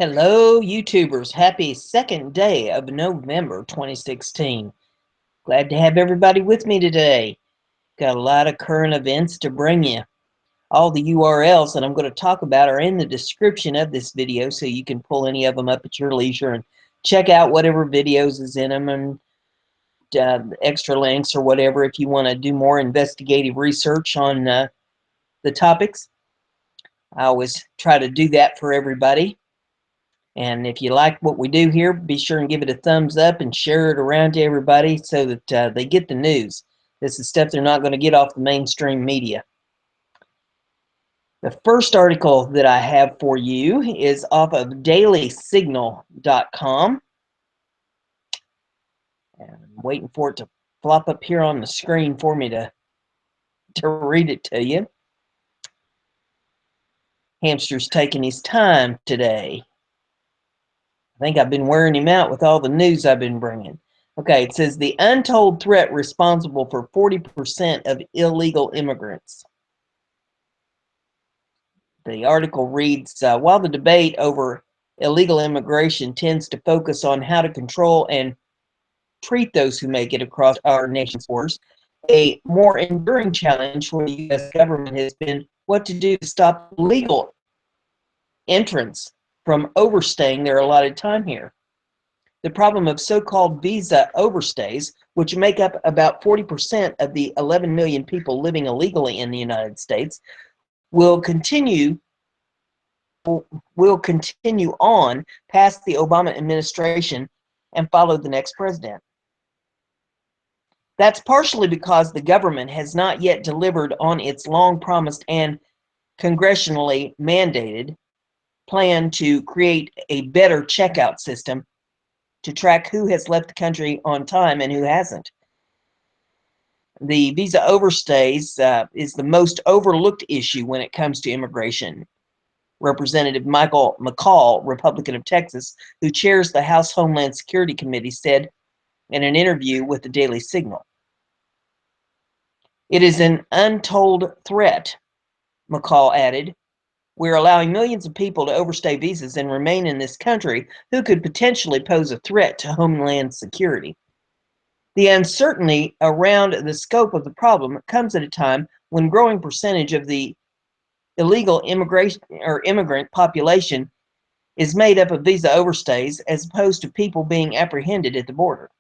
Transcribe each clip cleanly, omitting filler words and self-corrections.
Hello, YouTubers. Happy second day of November 2016. Glad to have everybody with me today. Got a lot of current events to bring you. All the URLs that I'm going to talk about are in the description of this video, so you can pull any of them up at your leisure and check out whatever videos is in them and extra links or whatever if you want to do more investigative research on the topics. I always try to do that for everybody. And if you like what we do here, be sure and give it a thumbs up and share it around to everybody so that they get the news. This is stuff they're not going to get off the mainstream media. The first article that I have for you is off of dailysignal.com. And I'm waiting for it to flop up here on the screen for me to read it to you. Hamster's taking his time today. I think I've been wearing him out with all the news I've been bringing. Okay, it says the untold threat responsible for 40% of illegal immigrants. The article reads, while the debate over illegal immigration tends to focus on how to control and treat those who make it across our nation's borders, a more enduring challenge for the U.S. government has been what to do to stop legal entrants from overstaying their allotted time here. The problem of so-called visa overstays, which make up about 40% of the 11 million people living illegally in the United States, will continue on past the Obama administration and follow the next president. That's partially because the government has not yet delivered on its long-promised and congressionally mandated plan to create a better checkout system to track who has left the country on time and who hasn't. The visa overstays is the most overlooked issue when it comes to immigration. Representative Michael McCall, Republican of Texas, who chairs the House Homeland Security Committee, said in an interview with the Daily Signal, "It is an untold threat," McCall added. "We're allowing millions of people to overstay visas and remain in this country who could potentially pose a threat to Homeland Security. The uncertainty around the scope of the problem comes at a time when growing percentage of the illegal immigration or immigrant population is made up of visa overstays as opposed to people being apprehended at the border.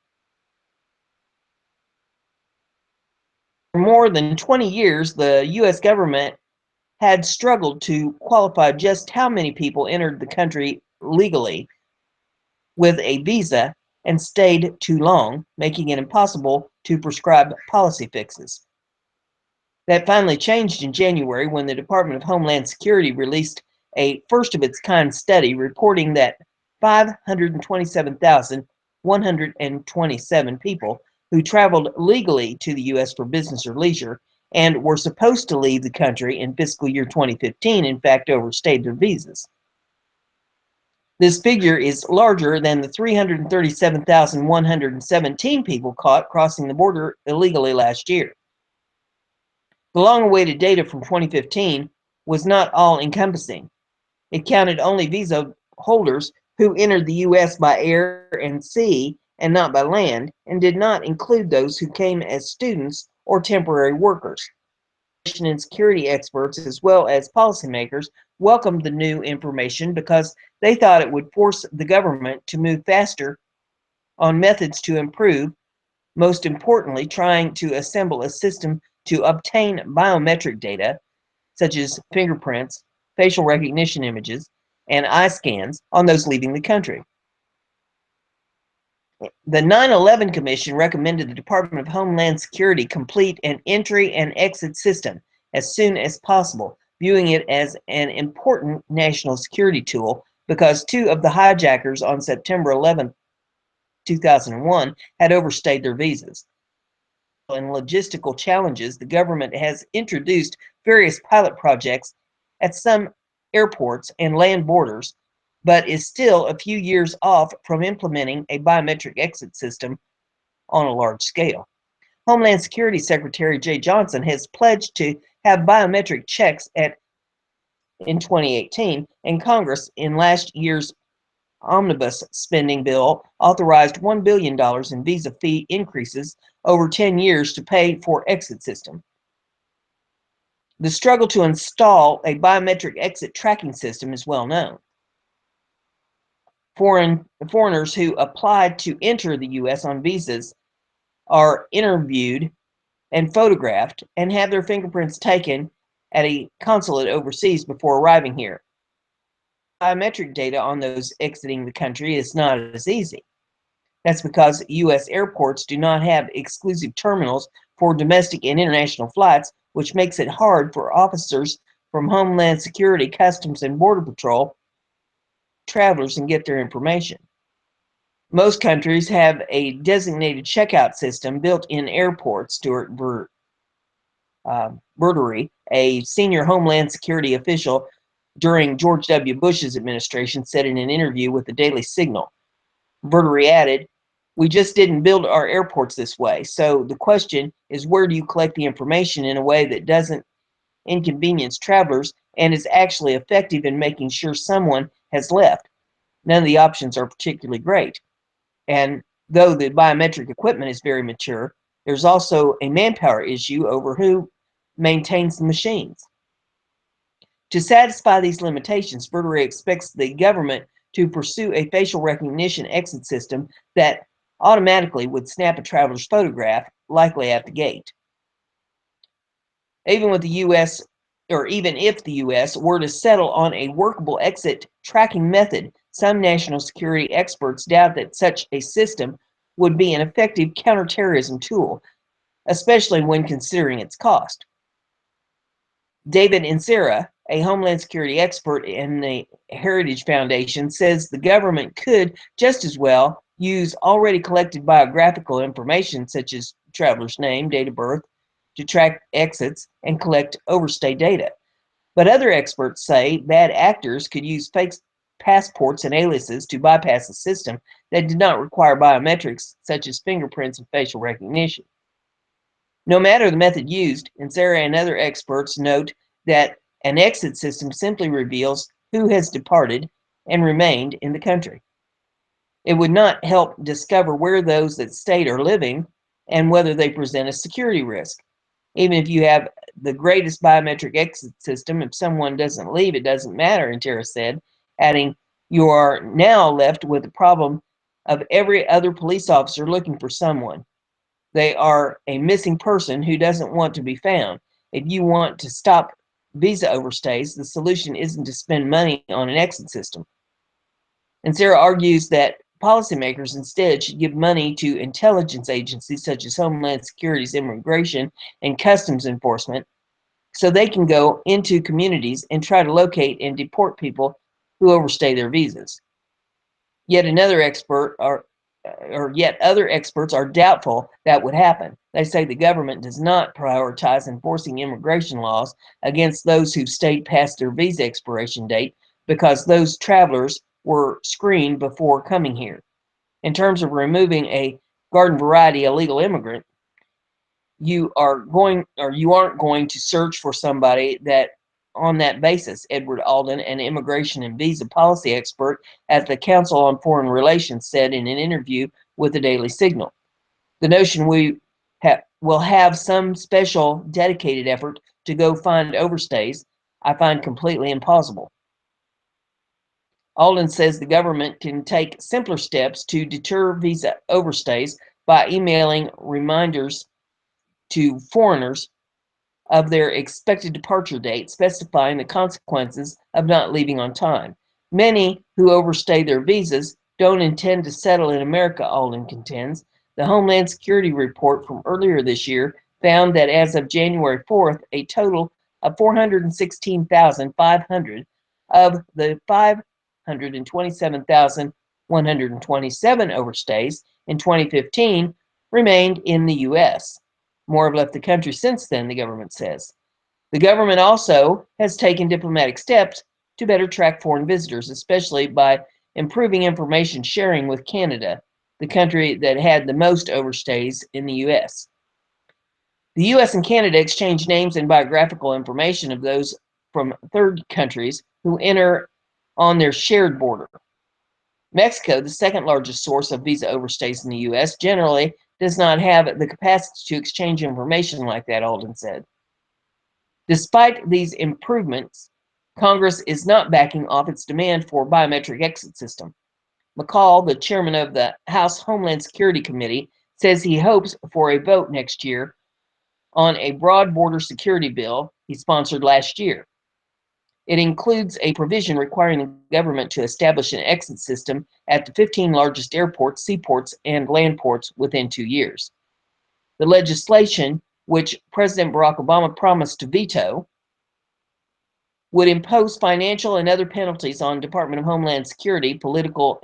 For more than 20 years, the U.S. government had struggled to qualify just how many people entered the country legally with a visa and stayed too long, making it impossible to prescribe policy fixes. That finally changed in January when the Department of Homeland Security released a first-of-its-kind study reporting that 527,127 people who traveled legally to the U.S. for business or leisure and were supposed to leave the country in fiscal year 2015, in fact, overstayed their visas. This figure is larger than the 337,117 people caught crossing the border illegally last year. The long-awaited data from 2015 was not all-encompassing. It counted only visa holders who entered the U.S. by air and sea and not by land, and did not include those who came as students or temporary workers. And security experts, as well as policymakers, welcomed the new information because they thought it would force the government to move faster on methods to improve, most importantly, trying to assemble a system to obtain biometric data, such as fingerprints, facial recognition images, and eye scans on those leaving the country. The 9/11 Commission recommended the Department of Homeland Security complete an entry and exit system as soon as possible, viewing it as an important national security tool because two of the hijackers on September 11, 2001 had overstayed their visas. And logistical challenges, the government has introduced various pilot projects at some airports and land borders, but is still a few years off from implementing a biometric exit system on a large scale. Homeland Security Secretary Jay Johnson has pledged to have biometric checks in 2018, and Congress in last year's omnibus spending bill authorized $1 billion in visa fee increases over 10 years to pay for exit system. The struggle to install a biometric exit tracking system is well known. Foreigners who applied to enter the U.S. on visas are interviewed and photographed and have their fingerprints taken at a consulate overseas before arriving here. Biometric data on those exiting the country is not as easy. That's because U.S. airports do not have exclusive terminals for domestic and international flights, which makes it hard for officers from Homeland Security, Customs, and Border Patrol travelers and get their information. Most countries have a designated checkout system built in airports. Stuart Verdery, a senior Homeland Security official during George W. Bush's administration, said in an interview with the Daily Signal. Verdery added, "We just didn't build our airports this way. So the question is, where do you collect the information in a way that doesn't inconvenience travelers and is actually effective in making sure someone has left? None of the options are particularly great." And though the biometric equipment is very mature, there's also a manpower issue over who maintains the machines. To satisfy these limitations, Verdery expects the government to pursue a facial recognition exit system that automatically would snap a traveler's photograph, likely at the gate. Even if the U.S. were to settle on a workable exit tracking method, some national security experts doubt that such a system would be an effective counterterrorism tool, especially when considering its cost. David Insera, a Homeland Security expert in the Heritage Foundation, says the government could just as well use already collected biographical information, such as traveler's name, date of birth, to track exits and collect overstay data. But other experts say bad actors could use fake passports and aliases to bypass a system that did not require biometrics, such as fingerprints and facial recognition. No matter the method used, Insera and other experts note that an exit system simply reveals who has departed and remained in the country. It would not help discover where those that stayed are living and whether they present a security risk. Even if you have the greatest biometric exit system, if someone doesn't leave, it doesn't matter, Insera said, adding, "You are now left with the problem of every other police officer looking for someone. They are a missing person who doesn't want to be found. If you want to stop visa overstays, the solution isn't to spend money on an exit system." And Sarah argues that policymakers instead should give money to intelligence agencies such as Homeland Security's Immigration and Customs Enforcement so they can go into communities and try to locate and deport people who overstay their visas. Yet other experts are doubtful that would happen. They say the government does not prioritize enforcing immigration laws against those who stayed past their visa expiration date because those travelers were screened before coming here. In terms of removing a garden variety illegal immigrant, you aren't going to search for somebody that on that basis. Edward Alden, an immigration and visa policy expert at the Council on Foreign Relations, said in an interview with the Daily Signal. The notion we will have some special dedicated effort to go find overstays, I find completely impossible. Alden says the government can take simpler steps to deter visa overstays by emailing reminders to foreigners of their expected departure date, specifying the consequences of not leaving on time. Many who overstay their visas don't intend to settle in America, Alden contends. The Homeland Security report from earlier this year found that as of January 4th, a total of 416,500 of the 527,127 overstays in 2015 remained in the U.S. More have left the country since then, the government says. The government also has taken diplomatic steps to better track foreign visitors, especially by improving information sharing with Canada, the country that had the most overstays in the U.S. The U.S. and Canada exchange names and biographical information of those from third countries who enter on their shared border. Mexico, the second largest source of visa overstays in the U.S., generally does not have the capacity to exchange information like that, Alden said. Despite these improvements, Congress is not backing off its demand for a biometric exit system. McCall, the chairman of the House Homeland Security Committee, says he hopes for a vote next year on a broad border security bill he sponsored last year. It includes a provision requiring the government to establish an exit system at the 15 largest airports, seaports, and land ports within 2 years. The legislation, which President Barack Obama promised to veto, would impose financial and other penalties on Department of Homeland Security political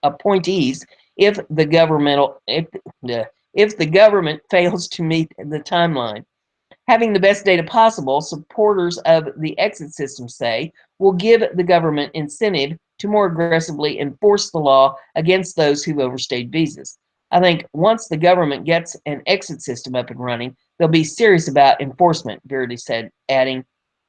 appointees if the government fails to meet the timeline. Having the best data possible, supporters of the exit system say, will give the government incentive to more aggressively enforce the law against those who've overstayed visas. I think once the government gets an exit system up and running, they'll be serious about enforcement, Verity said, adding,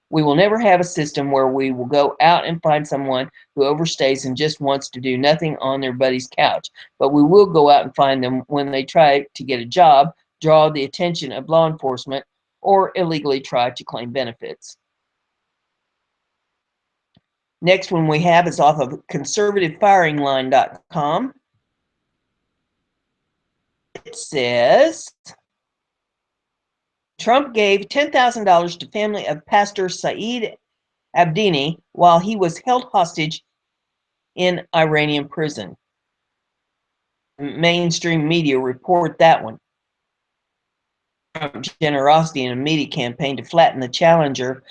we will never have a system where we will go out and find someone who overstays and just wants to do nothing on their buddy's couch, but we will go out and find them when they try to get a job, draw the attention of law enforcement, or illegally try to claim benefits. Next one we have is off of conservativefiringline.com. It says, Trump gave $10,000 to family of Pastor Saeed Abdini while he was held hostage in Iranian prison. Mainstream media report that one. Trump's generosity in a media campaign to flatten the challenger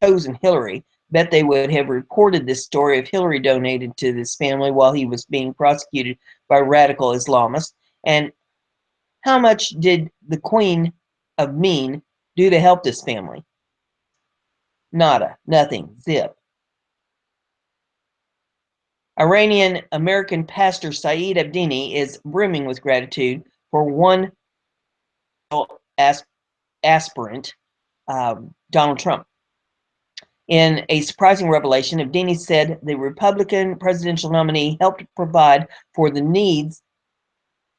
chosen Hillary. Bet they would have reported this story if Hillary donated to this family while he was being prosecuted by radical Islamists. And how much did the Queen of Mean do to help this family? Nada, nothing, zip. Iranian American pastor Saeed Abdini is brimming with gratitude for one aspirant, Donald Trump. In a surprising revelation, Abdini said the Republican presidential nominee helped provide for the needs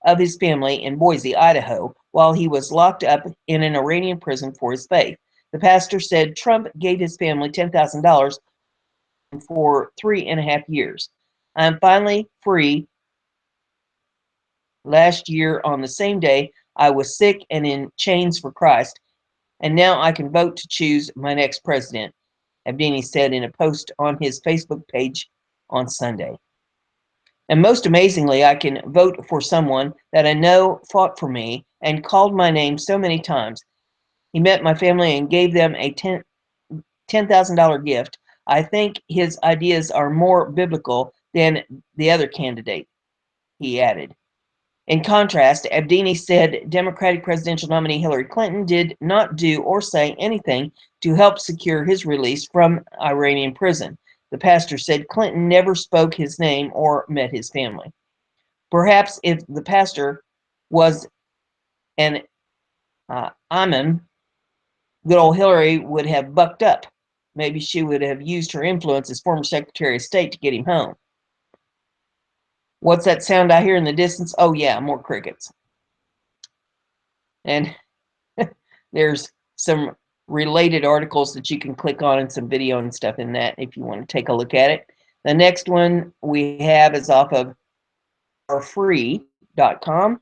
of his family in Boise, Idaho, while he was locked up in an Iranian prison for his faith. The pastor said Trump gave his family $10,000 for 3.5 years. I'm finally free. Last year, on the same day, I was sick and in chains for Christ, and now I can vote to choose my next president, Abdini said in a post on his Facebook page on Sunday. And most amazingly, I can vote for someone that I know fought for me and called my name so many times. He met my family and gave them a $10,000 gift. I think his ideas are more biblical than the other candidate, he added. In contrast, Abdini said Democratic presidential nominee Hillary Clinton did not do or say anything to help secure his release from Iranian prison. The pastor said Clinton never spoke his name or met his family. Perhaps if the pastor was an imam, good old Hillary would have bucked up. Maybe she would have used her influence as former Secretary of State to get him home. What's that sound I hear in the distance? Oh yeah, more crickets. And there's some related articles that you can click on and some video and stuff in that if you want to take a look at it. The next one we have is off of ourfree.com.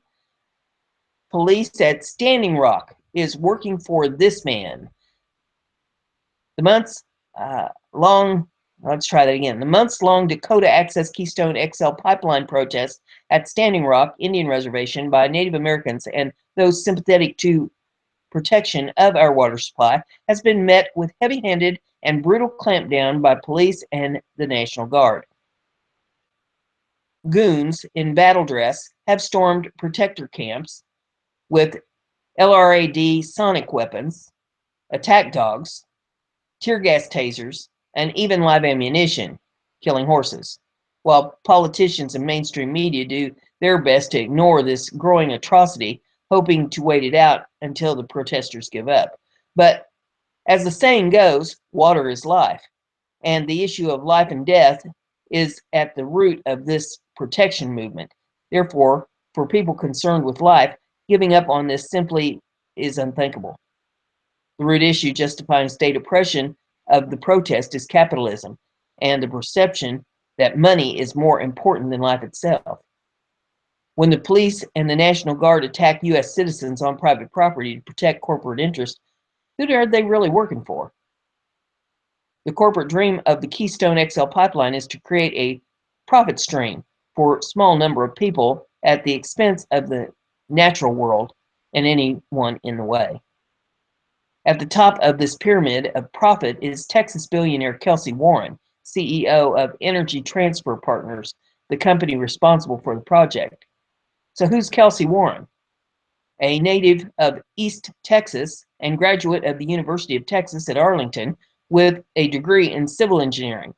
Police at Standing Rock is working for this man. The months-long Dakota Access Keystone XL pipeline protest at Standing Rock Indian Reservation by Native Americans and those sympathetic to protection of our water supply has been met with heavy-handed and brutal clampdown by police and the National Guard. Goons in battle dress have stormed protector camps with LRAD sonic weapons, attack dogs, tear gas tasers, and even live ammunition, killing horses, while politicians and mainstream media do their best to ignore this growing atrocity, hoping to wait it out until the protesters give up. But as the saying goes, water is life, and the issue of life and death is at the root of this protection movement. Therefore, for people concerned with life, giving up on this simply is unthinkable. The root issue justifying state oppression of the protest is capitalism and the perception that money is more important than life itself. When the police and the National Guard attack U.S. citizens on private property to protect corporate interests, who are they really working for? The corporate dream of the Keystone XL pipeline is to create a profit stream for a small number of people at the expense of the natural world and anyone in the way. At the top of this pyramid of profit is Texas billionaire Kelcy Warren, CEO of Energy Transfer Partners, the company responsible for the project. So who's Kelcy Warren? A native of East Texas and graduate of the University of Texas at Arlington with a degree in civil engineering.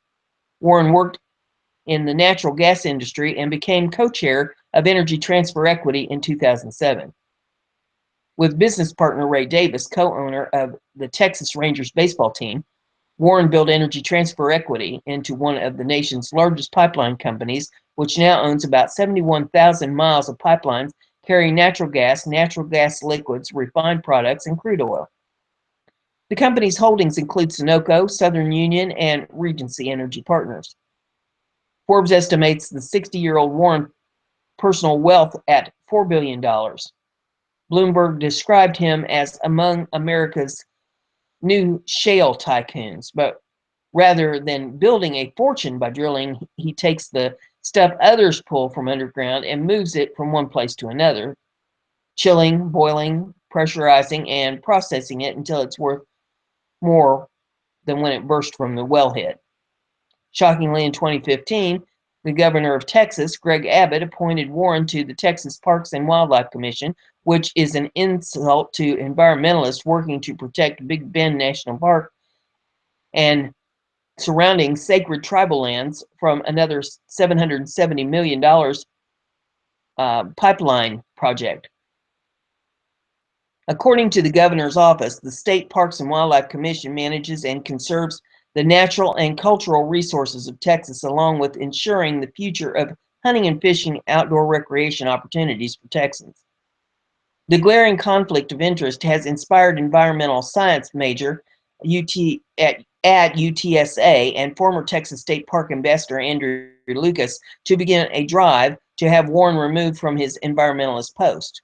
Warren worked in the natural gas industry and became co-chair of Energy Transfer Equity in 2007. With business partner Ray Davis, co-owner of the Texas Rangers baseball team, Warren built Energy Transfer Equity into one of the nation's largest pipeline companies, which now owns about 71,000 miles of pipelines carrying natural gas liquids, refined products, and crude oil. The company's holdings include Sunoco, Southern Union, and Regency Energy Partners. Forbes estimates the 60-year-old Warren personal wealth at $4 billion. Bloomberg described him as among America's new shale tycoons, but rather than building a fortune by drilling, he takes the stuff others pull from underground and moves it from one place to another, chilling, boiling, pressurizing, and processing it until it's worth more than when it burst from the wellhead. Shockingly, in 2015, the governor of Texas, Greg Abbott, appointed Warren to the Texas Parks and Wildlife Commission, which is an insult to environmentalists working to protect Big Bend National Park and surrounding sacred tribal lands from another $770 million pipeline project. According to the governor's office, the State Parks and Wildlife Commission manages and conserves the natural and cultural resources of Texas, along with ensuring the future of hunting and fishing outdoor recreation opportunities for Texans. The glaring conflict of interest has inspired environmental science major at UTSA and former Texas State Park Ambassador Andrew Lucas to begin a drive to have Warren removed from his environmentalist post.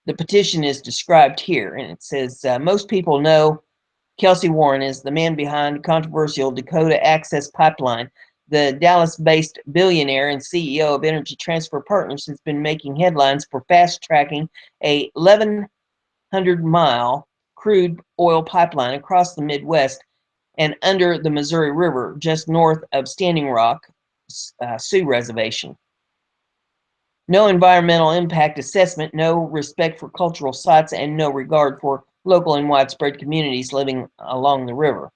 The petition is described here, and it says, most people know Kelcy Warren is the man behind the controversial Dakota Access Pipeline. The Dallas-based billionaire and CEO of Energy Transfer Partners has been making headlines for fast-tracking a 1,100-mile crude oil pipeline across the Midwest and under the Missouri River, just north of Standing Rock Sioux Reservation. No environmental impact assessment, no respect for cultural sites, and no regard for local and widespread communities living along the river.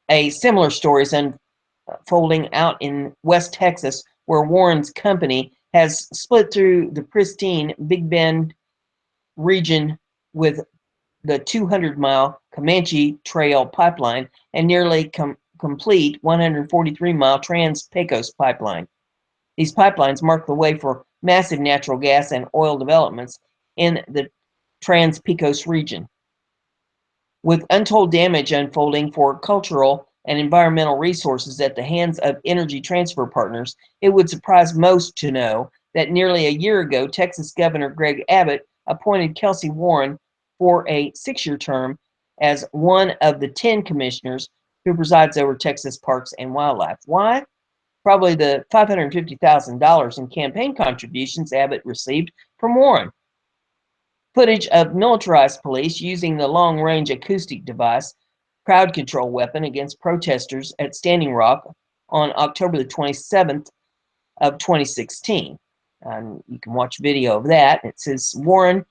A similar story is unfolding out in West Texas, where Warren's company has split through the pristine Big Bend region with the 200-mile Comanche Trail pipeline and nearly complete 143-mile Trans-Pecos pipeline. These pipelines mark the way for massive natural gas and oil developments in the Trans-Pecos region. With untold damage unfolding for cultural and environmental resources at the hands of Energy Transfer Partners, it would surprise most to know that nearly a year ago, Texas Governor Greg Abbott appointed Kelcy Warren for a 6-year term as one of the 10 commissioners who presides over Texas Parks and Wildlife. Why? Probably the $550,000 in campaign contributions Abbott received from Warren. Footage of militarized police using the long-range acoustic device, crowd control weapon, against protesters at Standing Rock on October the 27th of 2016. You can watch video of that. It says Warren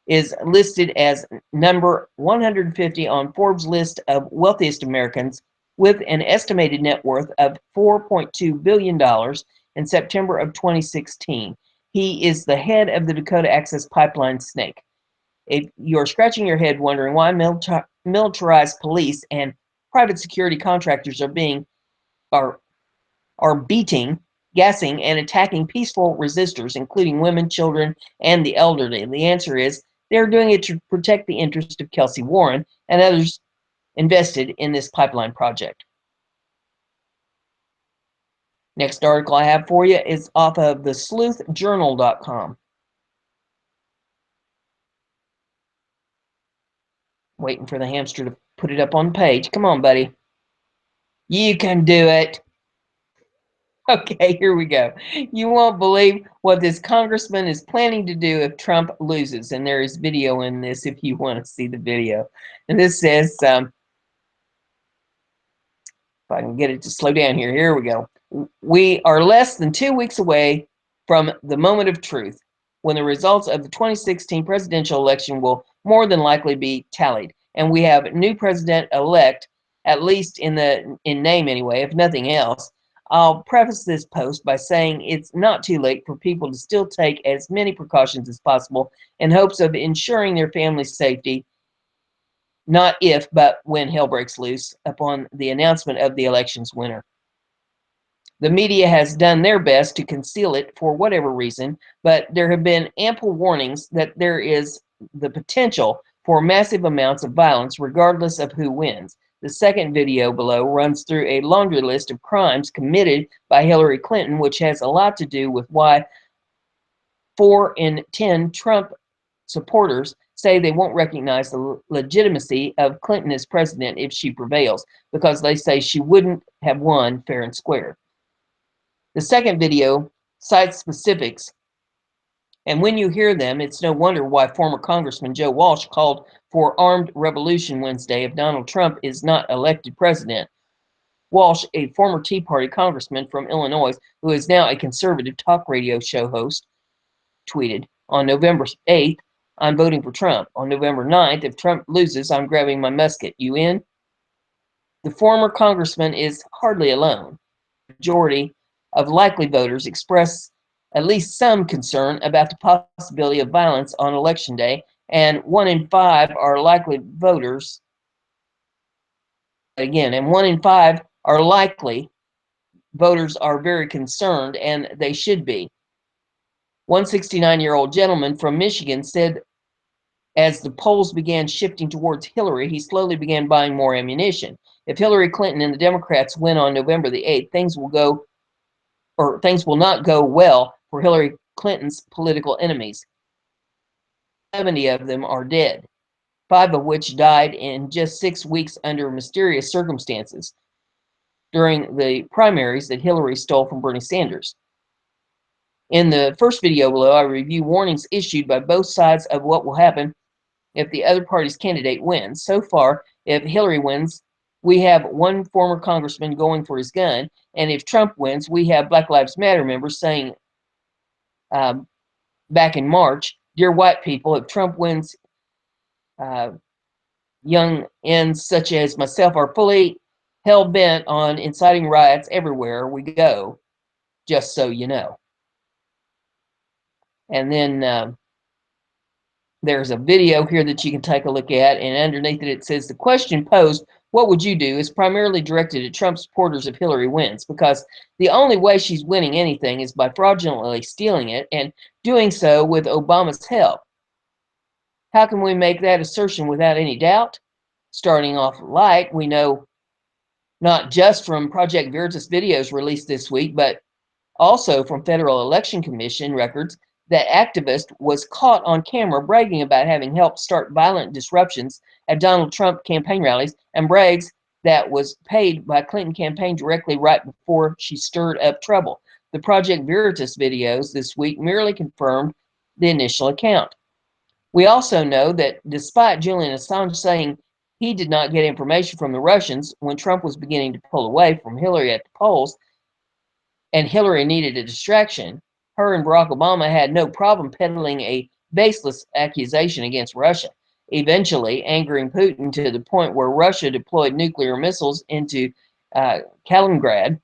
is listed as number 150 on Forbes' list of wealthiest Americans with an estimated net worth of $4.2 billion in September of 2016. He is the head of the Dakota Access Pipeline snake. If you're scratching your head wondering why militarized police and private security contractors are are beating, gassing, and attacking peaceful resistors, including women, children, and the elderly? And the answer is they're doing it to protect the interest of Kelsey Warren and others invested in this pipeline project. Next article I have for you is off of the sleuthjournal.com. Waiting for the hamster to put it up on the page. Come on, buddy. You can do it. Okay, here we go. You won't believe what this congressman is planning to do if Trump loses. And there is video in this if you want to see the video. And this says, if I can get it to slow down here. Here we go. We are less than 2 weeks away from the moment of truth, when the results of the 2016 presidential election will more than likely be tallied. And we have a new president-elect, at least in name anyway, if nothing else. I'll preface this post by saying it's not too late for people to still take as many precautions as possible in hopes of ensuring their family's safety, not if, but when hell breaks loose upon the announcement of the election's winner. The media has done their best to conceal it for whatever reason, but there have been ample warnings that there is the potential for massive amounts of violence regardless of who wins. The second video below runs through a laundry list of crimes committed by Hillary Clinton, which has a lot to do with why 4 in 10 Trump supporters say they won't recognize the legitimacy of Clinton as president if she prevails, because they say she wouldn't have won fair and square. The second video cites specifics, and when you hear them, it's no wonder why former Congressman Joe Walsh called for armed revolution Wednesday if Donald Trump is not elected president. Walsh, a former Tea Party congressman from Illinois who is now a conservative talk radio show host, tweeted, "On November 8th, I'm voting for Trump. On November 9th, if Trump loses, I'm grabbing my musket. You in?" The former congressman is hardly alone. The majority of likely voters express at least some concern about the possibility of violence on election day, and 1 in 5 are likely voters. Again, and 1 in 5 are likely voters are very concerned, and they should be. One 69-year-old gentleman from Michigan said as the polls began shifting towards Hillary, he slowly began buying more ammunition. If Hillary Clinton and the Democrats win on November the 8th, things will not go well for Hillary Clinton's political enemies. 70 of them are dead, 5 of which died in just 6 weeks under mysterious circumstances during the primaries that Hillary stole from Bernie Sanders. In the first video below, I review warnings issued by both sides of what will happen if the other party's candidate wins. So far, if Hillary wins, we have one former congressman going for his gun, and if Trump wins, we have Black Lives Matter members saying back in March, "Dear white people, if Trump wins, young ends such as myself are fully hell-bent on inciting riots everywhere we go, just so you know." And then there's a video here that you can take a look at, and underneath it says, "The question posed, what would you do, is primarily directed at Trump supporters if Hillary wins, because the only way she's winning anything is by fraudulently stealing it, and doing so with Obama's help. How can we make that assertion without any doubt? Starting off light, we know not just from Project Veritas videos released this week, but also from Federal Election Commission records, that activist was caught on camera bragging about having helped start violent disruptions at Donald Trump campaign rallies, and brags that was paid by Clinton campaign directly right before she stirred up trouble. The Project Veritas videos this week merely confirmed the initial account. We also know that despite Julian Assange saying he did not get information from the Russians when Trump was beginning to pull away from Hillary at the polls, and Hillary needed a distraction, her and Barack Obama had no problem peddling a baseless accusation against Russia, eventually angering Putin to the point where Russia deployed nuclear missiles into Kaliningrad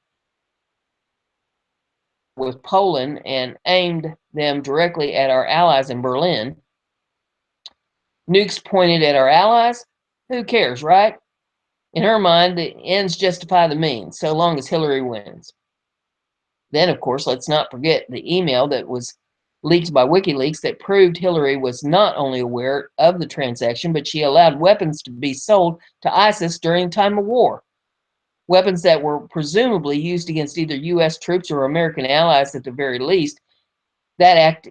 with Poland and aimed them directly at our allies in Berlin. Nukes pointed at our allies? Who cares, right? In her mind, the ends justify the means, so long as Hillary wins. Then, of course, let's not forget the email that was leaked by WikiLeaks that proved Hillary was not only aware of the transaction, but she allowed weapons to be sold to ISIS during time of war. Weapons that were presumably used against either U.S. troops or American allies at the very least. That act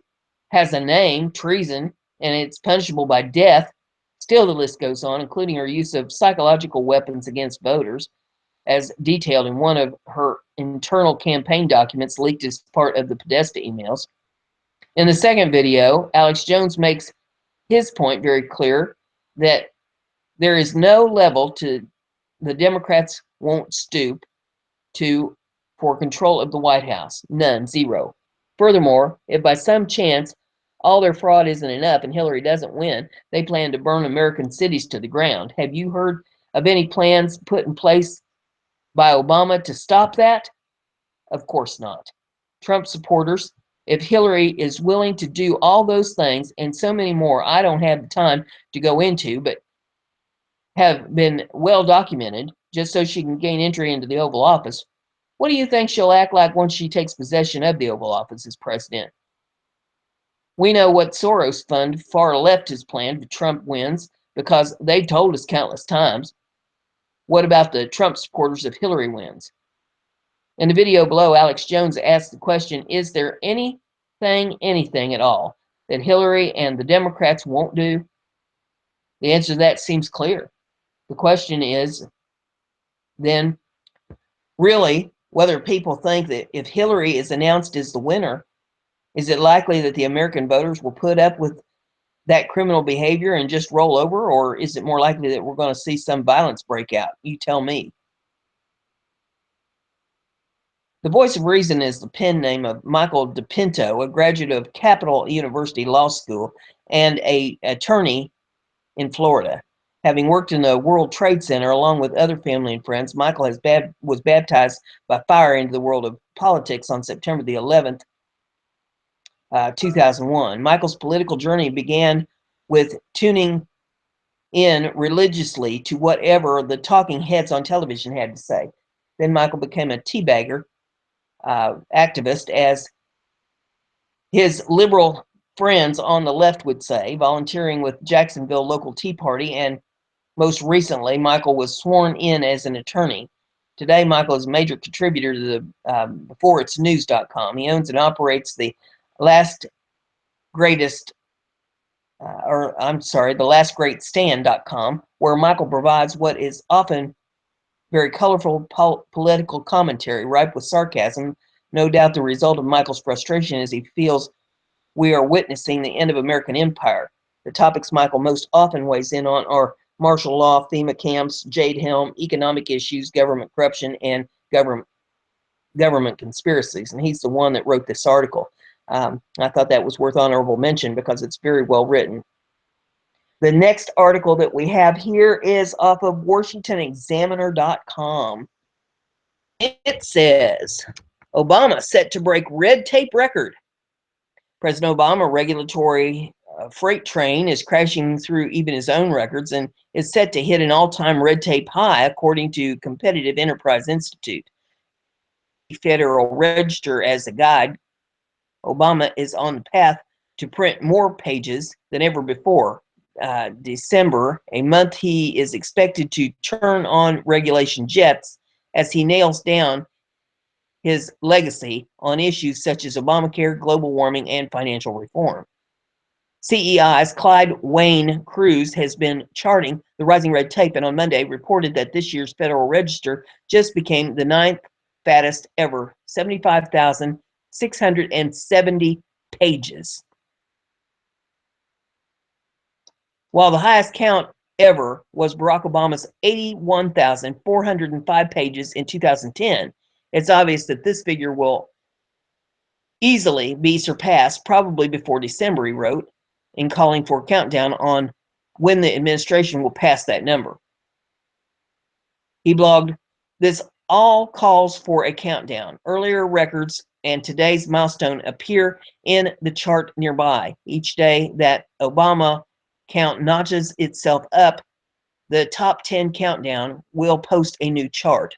has a name, treason, and it's punishable by death. Still, the list goes on, including her use of psychological weapons against voters, as detailed in one of her internal campaign documents leaked as part of the Podesta emails. In the second video, Alex Jones makes his point very clear that there is no level to the Democrats won't stoop to for control of the White House. None, zero. Furthermore, if by some chance all their fraud isn't enough and Hillary doesn't win, they plan to burn American cities to the ground. Have you heard of any plans put in place by Obama to stop that? Of course not. Trump supporters, if Hillary is willing to do all those things and so many more I don't have the time to go into, but have been well documented, just so she can gain entry into the Oval Office, what do you think she'll act like once she takes possession of the Oval Office as president? We know what Soros Fund far left has planned if Trump wins, because they've told us countless times. What about the Trump supporters if Hillary wins? In the video below, Alex Jones asked the question, is there anything at all that Hillary and the Democrats won't do? The answer to that seems clear. The question is then really whether people think that if Hillary is announced as the winner, is it likely that the American voters will put up with that criminal behavior and just roll over, or is it more likely that we're going to see some violence break out? You tell me. The Voice of Reason is the pen name of Michael DePinto, a graduate of Capital University Law School and an attorney in Florida. Having worked in the World Trade Center along with other family and friends, Michael was baptized by fire into the world of politics on September the 11th, 2001. Michael's political journey began with tuning in religiously to whatever the talking heads on television had to say. Then Michael became a teabagger activist, as his liberal friends on the left would say, volunteering with Jacksonville local Tea Party, and most recently, Michael was sworn in as an attorney. Today, Michael is a major contributor to the beforeitsnews.com. He owns and operates the last greatest the lastgreatstand.com, where Michael provides what is often very colorful political commentary, ripe with sarcasm. No doubt the result of Michael's frustration is he feels we are witnessing the end of American empire. The topics Michael most often weighs in on are martial law, FEMA camps, Jade Helm, economic issues, government corruption, and government conspiracies. And he's the one that wrote this article. I thought that was worth honorable mention because it's very well written. The next article that we have here is off of WashingtonExaminer.com. It says, Obama set to break red tape record. President Obama regulatory freight train is crashing through even his own records and is set to hit an all-time red tape high, according to Competitive Enterprise Institute. Federal Register as a guide, Obama is on the path to print more pages than ever before. December, a month he is expected to turn on regulation jets as he nails down his legacy on issues such as Obamacare, global warming, and financial reform. CEI's Clyde Wayne Cruz has been charting the rising red tape, and on Monday reported that this year's Federal Register just became the 9th fattest ever, 75,670 pages. While the highest count ever was Barack Obama's 81,405 pages in 2010, it's obvious that this figure will easily be surpassed probably before December, he wrote, in calling for a countdown on when the administration will pass that number. He blogged, this all calls for a countdown. Earlier records and today's milestone appear in the chart nearby. Each day that Obama count notches itself up, the top 10 countdown will post a new chart.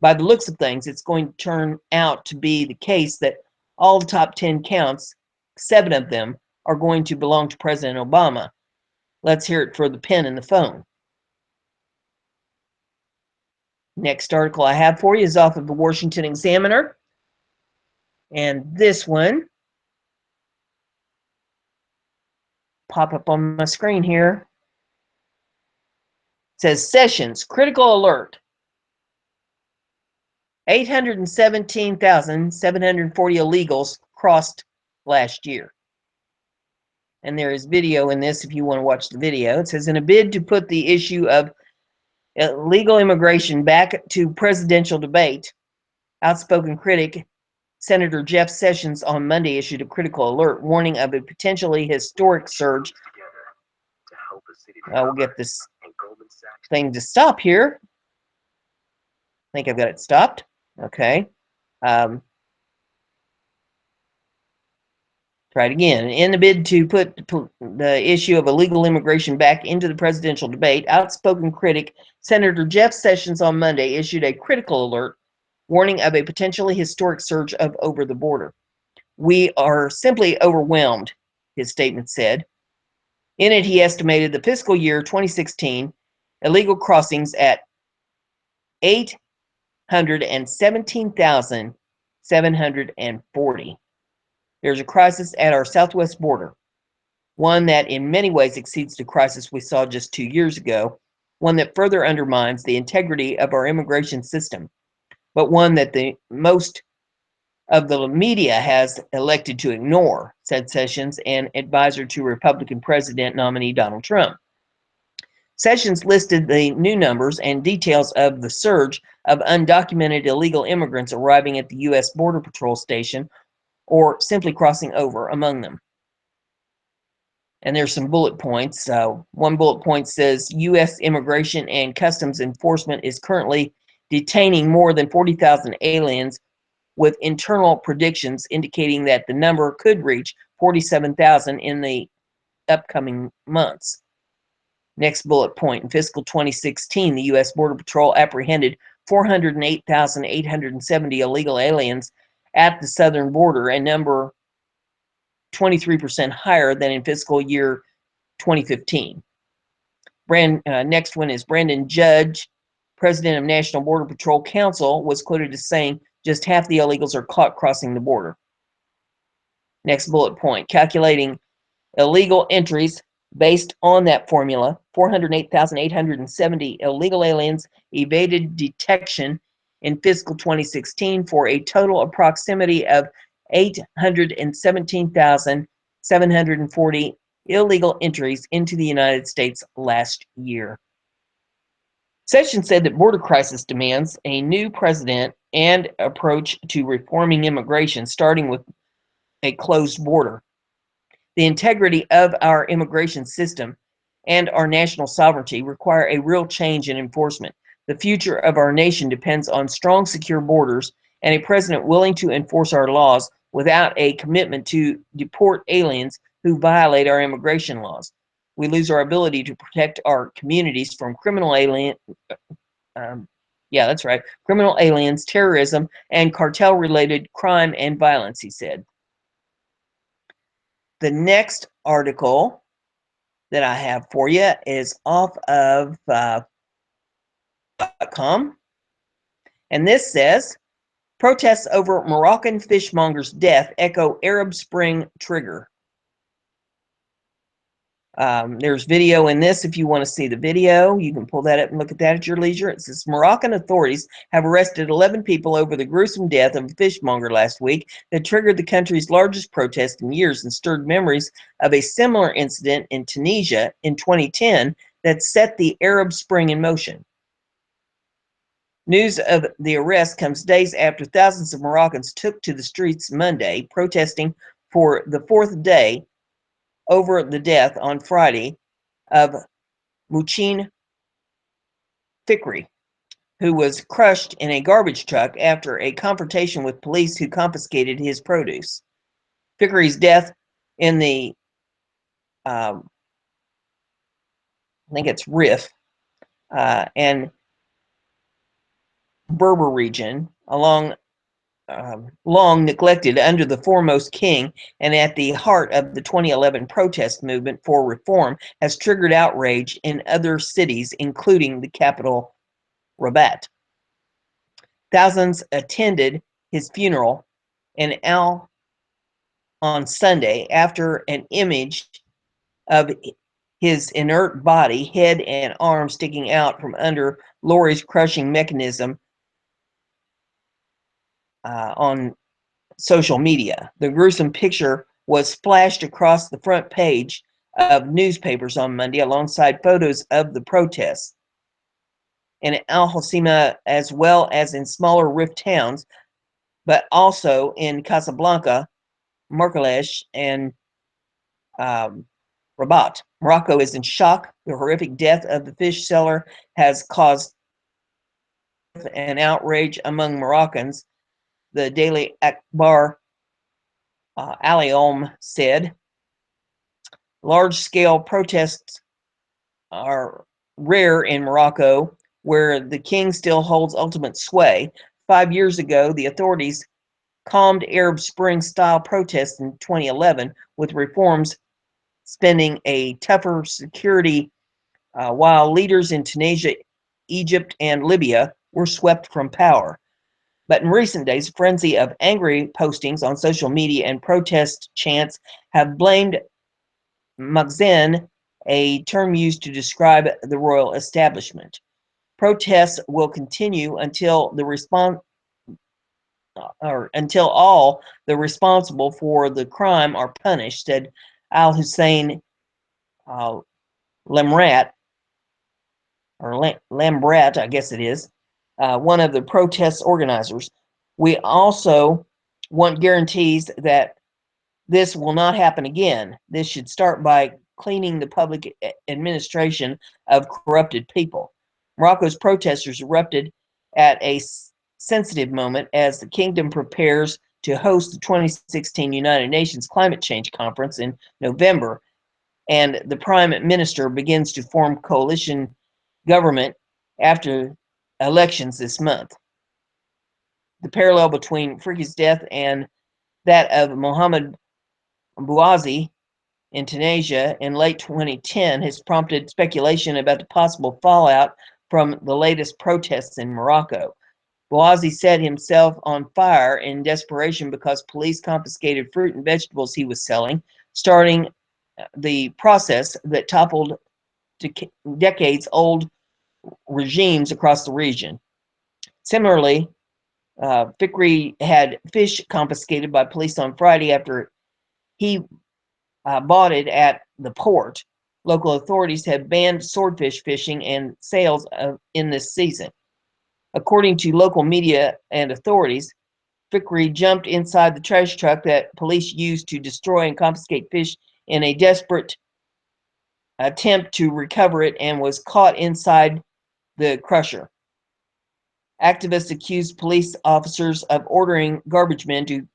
By the looks of things, it's going to turn out to be the case that all the top 10 counts, 7 of them, are going to belong to President Obama. Let's hear it for the pen and the phone. Next article I have for you is off of the Washington Examiner. And this one, pop up on my screen here, says Sessions, critical alert. 817,740 illegals crossed last year. And there is video in this if you want to watch the video. It says, in a bid to put the issue of illegal immigration back to presidential debate, outspoken critic Senator Jeff Sessions on Monday issued a critical alert warning of a potentially historic surge. We'll get this thing to stop here. I think I've got it stopped. Okay. Try it again. In the bid to put the issue of illegal immigration back into the presidential debate, outspoken critic Senator Jeff Sessions on Monday issued a critical alert warning of a potentially historic surge of over the border. We are simply overwhelmed, his statement said. In it, he estimated the fiscal year 2016 illegal crossings at 817,740. There's a crisis at our southwest border, one that in many ways exceeds the crisis we saw just 2 years ago, one that further undermines the integrity of our immigration system, but one that the most of the media has elected to ignore, said Sessions, an advisor to Republican president nominee Donald Trump. Sessions listed the new numbers and details of the surge of undocumented illegal immigrants arriving at the U.S. Border Patrol station or simply crossing over among them. And there's some bullet points. One bullet point says U.S. Immigration and Customs Enforcement is currently detaining more than 40,000 aliens, with internal predictions indicating that the number could reach 47,000 in the upcoming months. Next bullet point, in fiscal 2016, the U.S. Border Patrol apprehended 408,870 illegal aliens at the southern border, a number 23% higher than in fiscal year 2015. Next one is Brenda Judge, president of National Border Patrol Council, was quoted as saying just half the illegals are caught crossing the border. Next bullet point, calculating illegal entries based on that formula, 408,870 illegal aliens evaded detection in fiscal 2016 for a total approximity of 817,740 illegal entries into the United States last year. Sessions said that border crisis demands a new president and approach to reforming immigration, starting with a closed border. The integrity of our immigration system and our national sovereignty require a real change in enforcement. The future of our nation depends on strong, secure borders and a president willing to enforce our laws without a commitment to deport aliens who violate our immigration laws. We lose our ability to protect our communities from criminal aliens, terrorism, and cartel-related crime and violence, he said. The next article that I have for you is off of .com, and this says, protests over Moroccan fishmonger's death echo Arab Spring trigger. There's video in this if you want to see the video. You can pull that up and look at that at your leisure. It says Moroccan authorities have arrested 11 people over the gruesome death of a fishmonger last week that triggered the country's largest protest in years and stirred memories of a similar incident in Tunisia in 2010 that set the Arab Spring in motion. News of the arrest comes days after thousands of Moroccans took to the streets Monday, protesting for the fourth day over the death on Friday of Mouchine Fikri, who was crushed in a garbage truck after a confrontation with police who confiscated his produce. Fikri's death in the, I think it's Rif, and Berber region, long neglected under the foremost king and at the heart of the 2011 protest movement for reform, has triggered outrage in other cities, including the capital, Rabat. Thousands attended his funeral in Al on Sunday after an image of his inert body, head and arms sticking out from under lorry's crushing mechanism on social media. The gruesome picture was splashed across the front page of newspapers on Monday alongside photos of the protests. In Al Hosima, as well as in smaller Rif towns, but also in Casablanca, Marrakech, and Rabat. Morocco is in shock. The horrific death of the fish seller has caused an outrage among Moroccans, the Daily Akbar Al said. Large-scale protests are rare in Morocco, where the king still holds ultimate sway. 5 years ago, the authorities calmed Arab Spring-style protests in 2011 with reforms spending a tougher security, while leaders in Tunisia, Egypt, and Libya were swept from power. But in recent days, a frenzy of angry postings on social media and protest chants have blamed Magzen, a term used to describe the royal establishment. Protests will continue until all the responsible for the crime are punished, said Al Hussein Lamrat, or Lambrat, I guess it is, one of the protest organizers. We also want guarantees that this will not happen again. This should start by cleaning the public administration of corrupted people. Morocco's protesters erupted at a sensitive moment as the kingdom prepares to host the 2016 United Nations Climate Change Conference in November, and the prime minister begins to form coalition government after elections this month. The parallel between Friki's death and that of Mohamed Bouazi in Tunisia in late 2010 has prompted speculation about the possible fallout from the latest protests in Morocco. Bouazi set himself on fire in desperation because police confiscated fruit and vegetables he was selling, starting the process that toppled decades-old regimes across the region. Similarly, Fikri had fish confiscated by police on Friday after he bought it at the port. Local authorities have banned swordfish fishing and sales in this season. According to local media and authorities, Fikri jumped inside the trash truck that police used to destroy and confiscate fish in a desperate attempt to recover it and was caught inside the crusher. Activists accused police officers of ordering garbage men to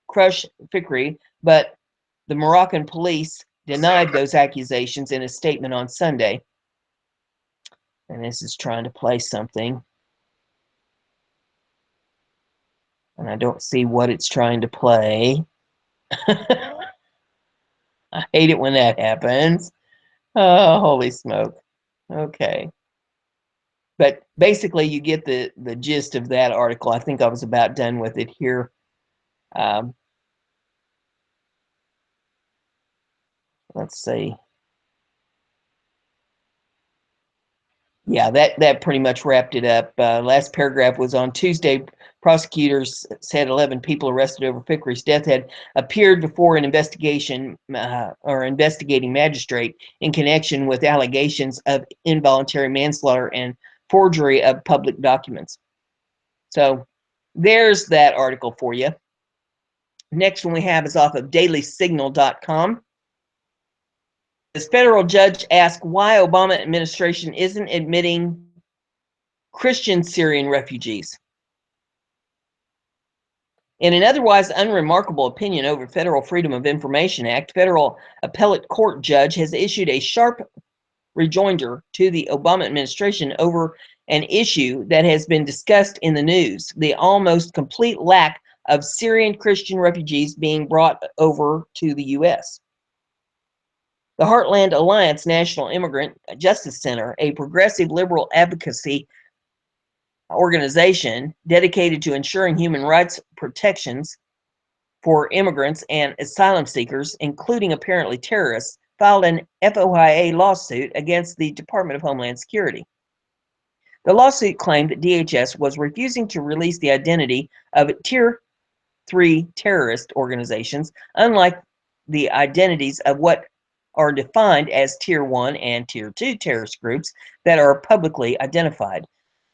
crush Fikri, but the Moroccan police denied those accusations in a statement on Sunday. And this is trying to play something. And I don't see what it's trying to play. I hate it when that happens. Oh, holy smoke. Okay. But basically, you get the gist of that article. I think I was about done with it here. Let's see. Yeah, that pretty much wrapped it up. Last paragraph was on Tuesday. Prosecutors said 11 people arrested over Fikri's death had appeared before an investigating magistrate in connection with allegations of involuntary manslaughter and forgery of public documents. So there's that article for you. Next one we have is off of dailysignal.com. This federal judge asked why Obama administration isn't admitting Christian Syrian refugees. In an otherwise unremarkable opinion over Federal Freedom of Information Act, federal appellate court judge has issued a sharp rejoinder to the Obama administration over an issue that has been discussed in the news: the almost complete lack of Syrian Christian refugees being brought over to the U.S. The Heartland Alliance National Immigrant Justice Center, a progressive liberal advocacy organization dedicated to ensuring human rights protections for immigrants and asylum seekers, including apparently terrorists, filed an FOIA lawsuit against the Department of Homeland Security. The lawsuit claimed that DHS was refusing to release the identity of Tier 3 terrorist organizations, unlike the identities of what are defined as Tier 1 and Tier 2 terrorist groups that are publicly identified.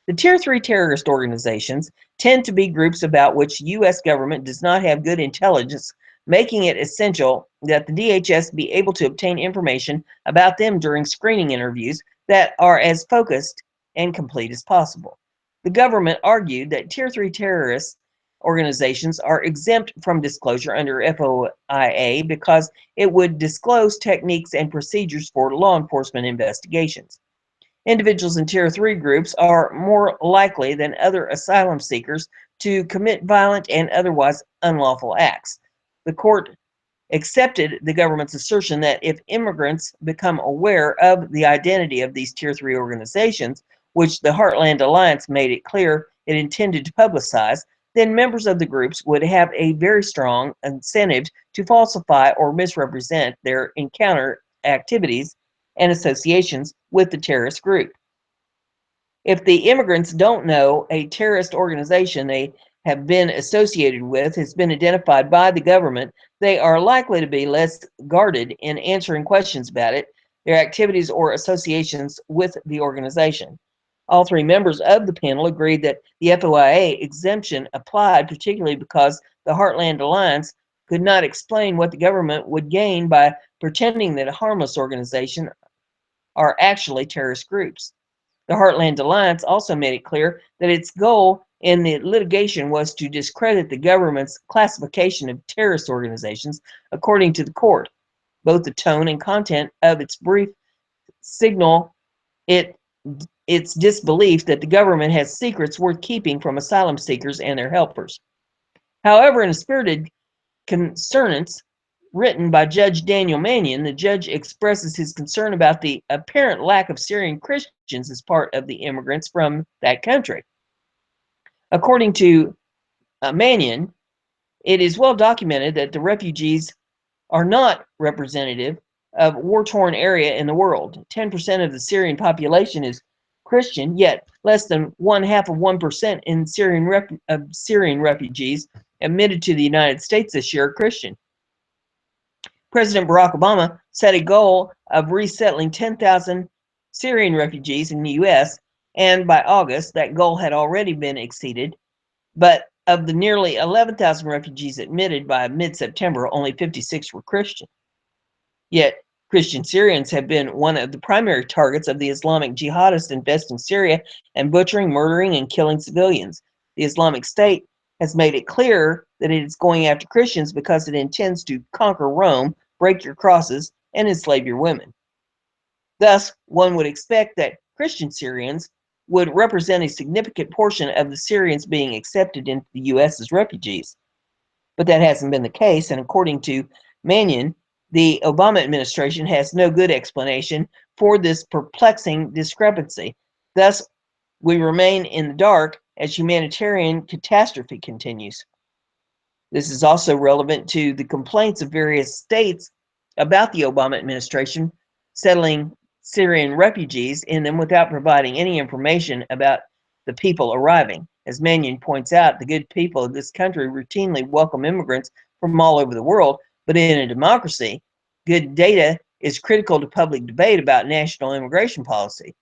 The Tier 3 terrorist organizations tend to be groups about which the U.S. government does not have good intelligence, making it essential that the DHS be able to obtain information about them during screening interviews that are as focused and complete as possible. The government argued that Tier 3 terrorist organizations are exempt from disclosure under FOIA because it would disclose techniques and procedures for law enforcement investigations. Individuals in Tier 3 groups are more likely than other asylum seekers to commit violent and otherwise unlawful acts. The court accepted the government's assertion that if immigrants become aware of the identity of these Tier 3 organizations, which the Heartland Alliance made it clear it intended to publicize, then members of the groups would have a very strong incentive to falsify or misrepresent their encounter activities and associations with the terrorist group. If the immigrants don't know a terrorist organization they have been associated with has been identified by the government, they are likely to be less guarded in answering questions about it, their activities, or associations with the organization. All three members of the panel agreed that the FOIA exemption applied, particularly because the Heartland Alliance could not explain what the government would gain by pretending that a harmless organization are actually terrorist groups. The Heartland Alliance also made it clear that its goal in the litigation was to discredit the government's classification of terrorist organizations, according to the court. Both the tone and content of its brief signal its disbelief that the government has secrets worth keeping from asylum seekers and their helpers. However, in a spirited concurrence written by Judge Daniel Mannion, the judge expresses his concern about the apparent lack of Syrian Christians as part of the immigrants from that country. According to Mannion, it is well documented that the refugees are not representative of a war-torn area in the world. 10% of the Syrian population is Christian, yet less than 0.5% in Syrian refugees admitted to the United States this year are Christian. President Barack Obama set a goal of resettling 10,000 Syrian refugees in the U.S., and by August, that goal had already been exceeded. But of the nearly 11,000 refugees admitted by mid-September, only 56 were Christian. Yet, Christian Syrians have been one of the primary targets of the Islamic jihadists infesting Syria and butchering, murdering, and killing civilians. The Islamic State has made it clear that it is going after Christians because it intends to conquer Rome, break your crosses, and enslave your women. Thus, one would expect that Christian Syrians would represent a significant portion of the Syrians being accepted into the U.S. as refugees. But that hasn't been the case, and according to Mannion, the Obama administration has no good explanation for this perplexing discrepancy. Thus, we remain in the dark as humanitarian catastrophe continues. This is also relevant to the complaints of various states about the Obama administration settling Syrian refugees in them without providing any information about the people arriving. As Mannion points out, the good people of this country routinely welcome immigrants from all over the world, but in a democracy, good data is critical to public debate about national immigration policy.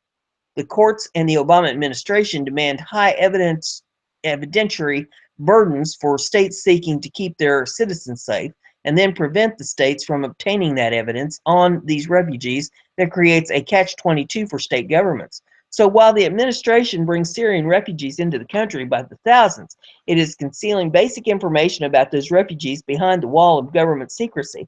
The courts and the Obama administration demand high evidentiary burdens for states seeking to keep their citizens safe, and then prevent the states from obtaining that evidence on these refugees that creates a catch-22 for state governments. So while the administration brings Syrian refugees into the country by the thousands, it is concealing basic information about those refugees behind the wall of government secrecy.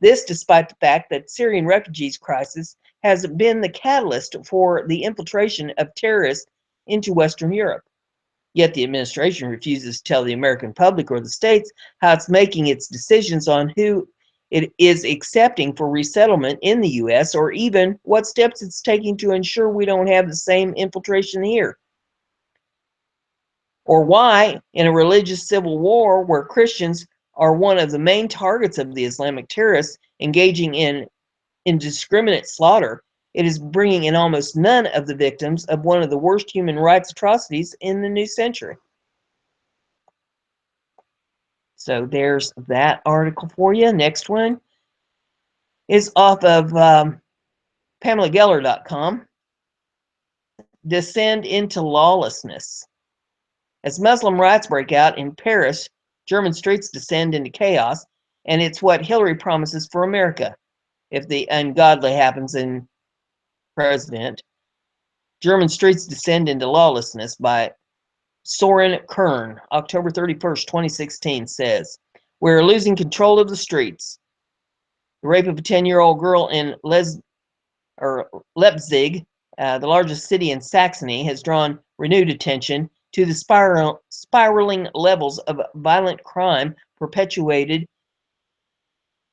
This despite the fact that Syrian refugees crisis has been the catalyst for the infiltration of terrorists into Western Europe. Yet the administration refuses to tell the American public or the states how it's making its decisions on who it is accepting for resettlement in the U.S., or even what steps it's taking to ensure we don't have the same infiltration here. Or why, in a religious civil war where Christians are one of the main targets of the Islamic terrorists engaging in indiscriminate slaughter, it is bringing in almost none of the victims of one of the worst human rights atrocities in the new century. So there's that article for you. Next one is off of PamelaGeller.com. Descend into lawlessness. As Muslim riots break out in Paris, German streets descend into chaos, and it's what Hillary promises for America if the ungodly happens in president. German streets descend into lawlessness by Soren Kern, October 31st, 2016, says, "We're losing control of the streets. The rape of a 10-year-old girl in Leipzig, the largest city in Saxony, has drawn renewed attention to the spiraling levels of violent crime perpetuated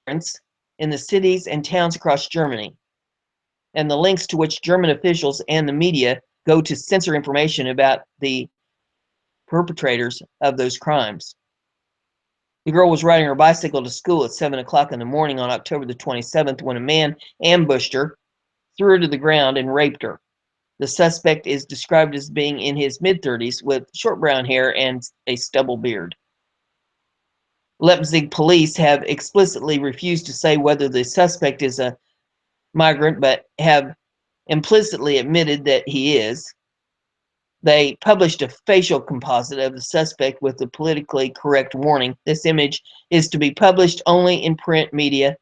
in the cities and towns across Germany, and the lengths to which German officials and the media go to censor information about the perpetrators of those crimes." The girl was riding her bicycle to school at 7 o'clock in the morning on October the 27th when a man ambushed her, threw her to the ground, and raped her. The suspect is described as being in his mid-30s with short brown hair and a stubble beard. Leipzig police have explicitly refused to say whether the suspect is a migrant, but have implicitly admitted that he is. They published a facial composite of the suspect with the politically correct warning: "This image is to be published only in print media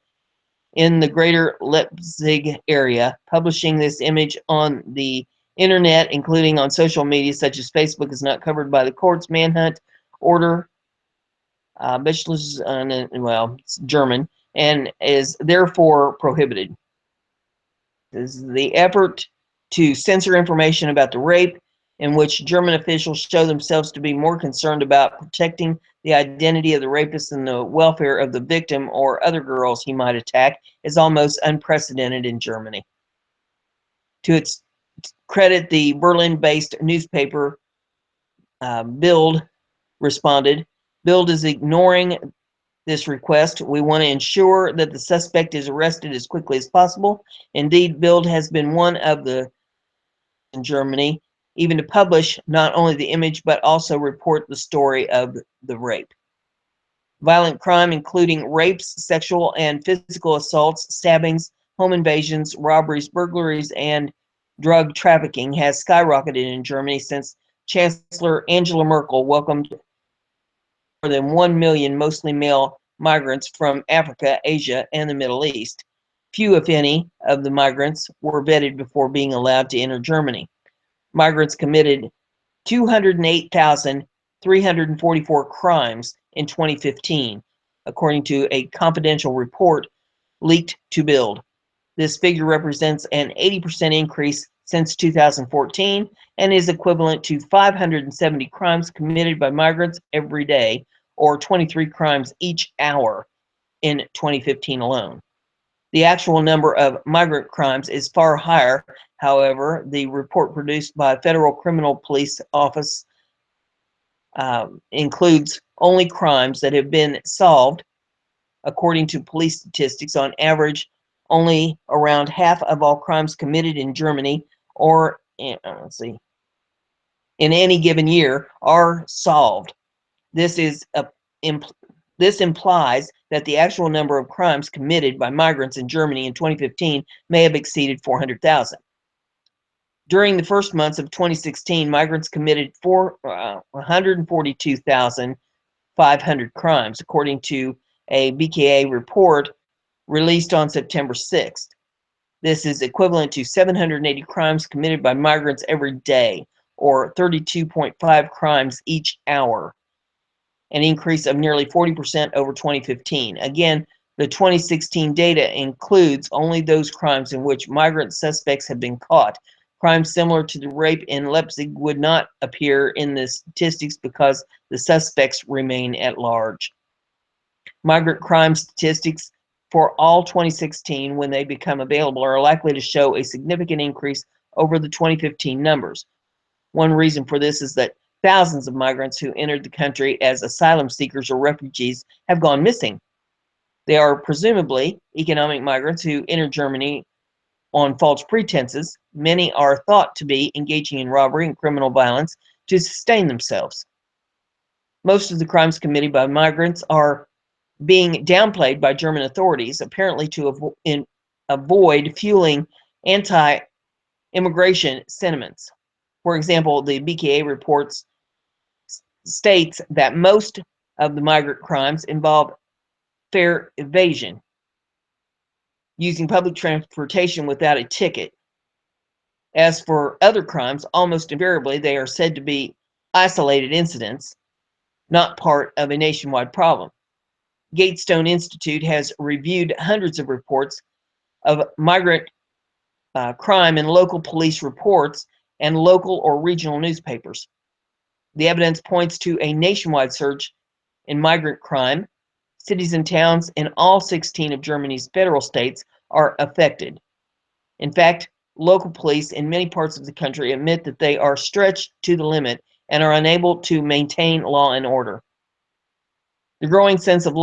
in the greater Leipzig area. Publishing this image on the internet, including on social media such as Facebook, is not covered by the court's manhunt order." It's German, and is therefore prohibited. This is the effort to censor information about the rape, in which German officials show themselves to be more concerned about protecting the identity of the rapist than the welfare of the victim or other girls he might attack, is almost unprecedented in Germany. To its credit, the Berlin-based newspaper Bild responded, "Bild is ignoring this request. We want to ensure that the suspect is arrested as quickly as possible. Indeed, Bild has been one of the in Germany even to publish not only the image but also report the story of the rape." Violent crime, including rapes, sexual and physical assaults, stabbings, home invasions, robberies, burglaries, and drug trafficking, has skyrocketed in Germany since Chancellor Angela Merkel welcomed more than 1 million mostly male migrants from Africa, Asia, and the Middle East. Few, if any, of the migrants were vetted before being allowed to enter Germany. Migrants committed 208,344 crimes in 2015, according to a confidential report leaked to Bild. This figure represents an 80% increase since 2014 and is equivalent to 570 crimes committed by migrants every day, or 23 crimes each hour in 2015 alone. The actual number of migrant crimes is far higher. However, the report produced by Federal Criminal Police Office includes only crimes that have been solved. According to police statistics, on average, only around half of all crimes committed in Germany or in any given year are solved. This implies that the actual number of crimes committed by migrants in Germany in 2015 may have exceeded 400,000. During the first months of 2016, migrants committed 142,500 crimes, according to a BKA report released on September 6th. This is equivalent to 780 crimes committed by migrants every day, or 32.5 crimes each hour, an increase of nearly 40% over 2015. Again, the 2016 data includes only those crimes in which migrant suspects have been caught. Crimes similar to the rape in Leipzig would not appear in the statistics because the suspects remain at large. Migrant crime statistics for all 2016, when they become available, are likely to show a significant increase over the 2015 numbers. One reason for this is that thousands of migrants who entered the country as asylum seekers or refugees have gone missing. They are presumably economic migrants who entered Germany on false pretenses. Many are thought to be engaging in robbery and criminal violence to sustain themselves. Most of the crimes committed by migrants are being downplayed by German authorities, apparently to avoid fueling anti-immigration sentiments. For example, the BKA reports states that most of the migrant crimes involve fare evasion, using public transportation without a ticket. As for other crimes, almost invariably they are said to be isolated incidents, not part of a nationwide problem. Gatestone Institute has reviewed hundreds of reports of migrant crime in local police reports and local or regional newspapers. The evidence points to a nationwide surge in migrant crime. Cities and towns in all 16 of Germany's federal states are affected. In fact, local police in many parts of the country admit that they are stretched to the limit and are unable to maintain law and order. The growing sense of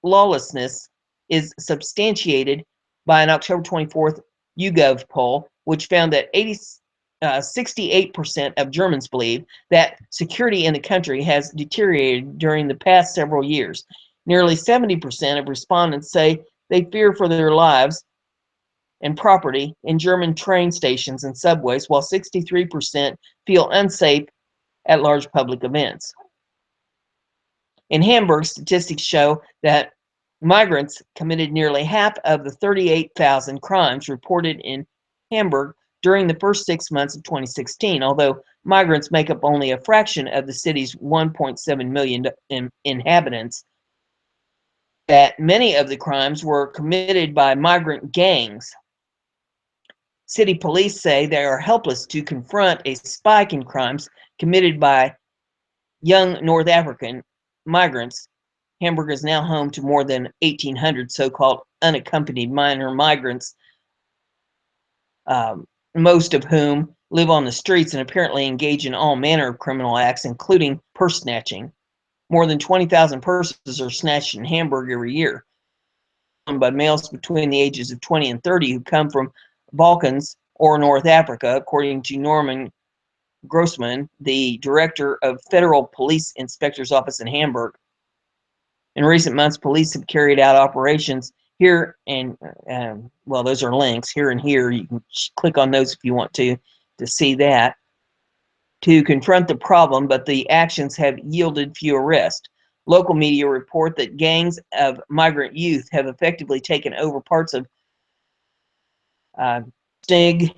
lawlessness is substantiated by an October 24th YouGov poll, which found that 68% of Germans believe that security in the country has deteriorated during the past several years. Nearly 70% of respondents say they fear for their lives and property in German train stations and subways, while 63% feel unsafe at large public events. In Hamburg, statistics show that migrants committed nearly half of the 38,000 crimes reported in Hamburg during the first 6 months of 2016, although migrants make up only a fraction of the city's 1.7 million inhabitants. That many of the crimes were committed by migrant gangs. City police say they are helpless to confront a spike in crimes committed by young North African migrants. Hamburg is now home to more than 1,800 so-called unaccompanied minor migrants, most of whom live on the streets and apparently engage in all manner of criminal acts, including purse snatching. More than 20,000 purses are snatched in Hamburg every year by males between the ages of 20 and 30 who come from Balkans or North Africa, according to Norman Grossman, the director of Federal Police Inspector's Office in Hamburg. In recent months, police have carried out operations here and, well, those are links here and here. You can click on those if you want to see that, to confront the problem, but the actions have yielded few arrests. Local media report that gangs of migrant youth have effectively taken over parts of Stig,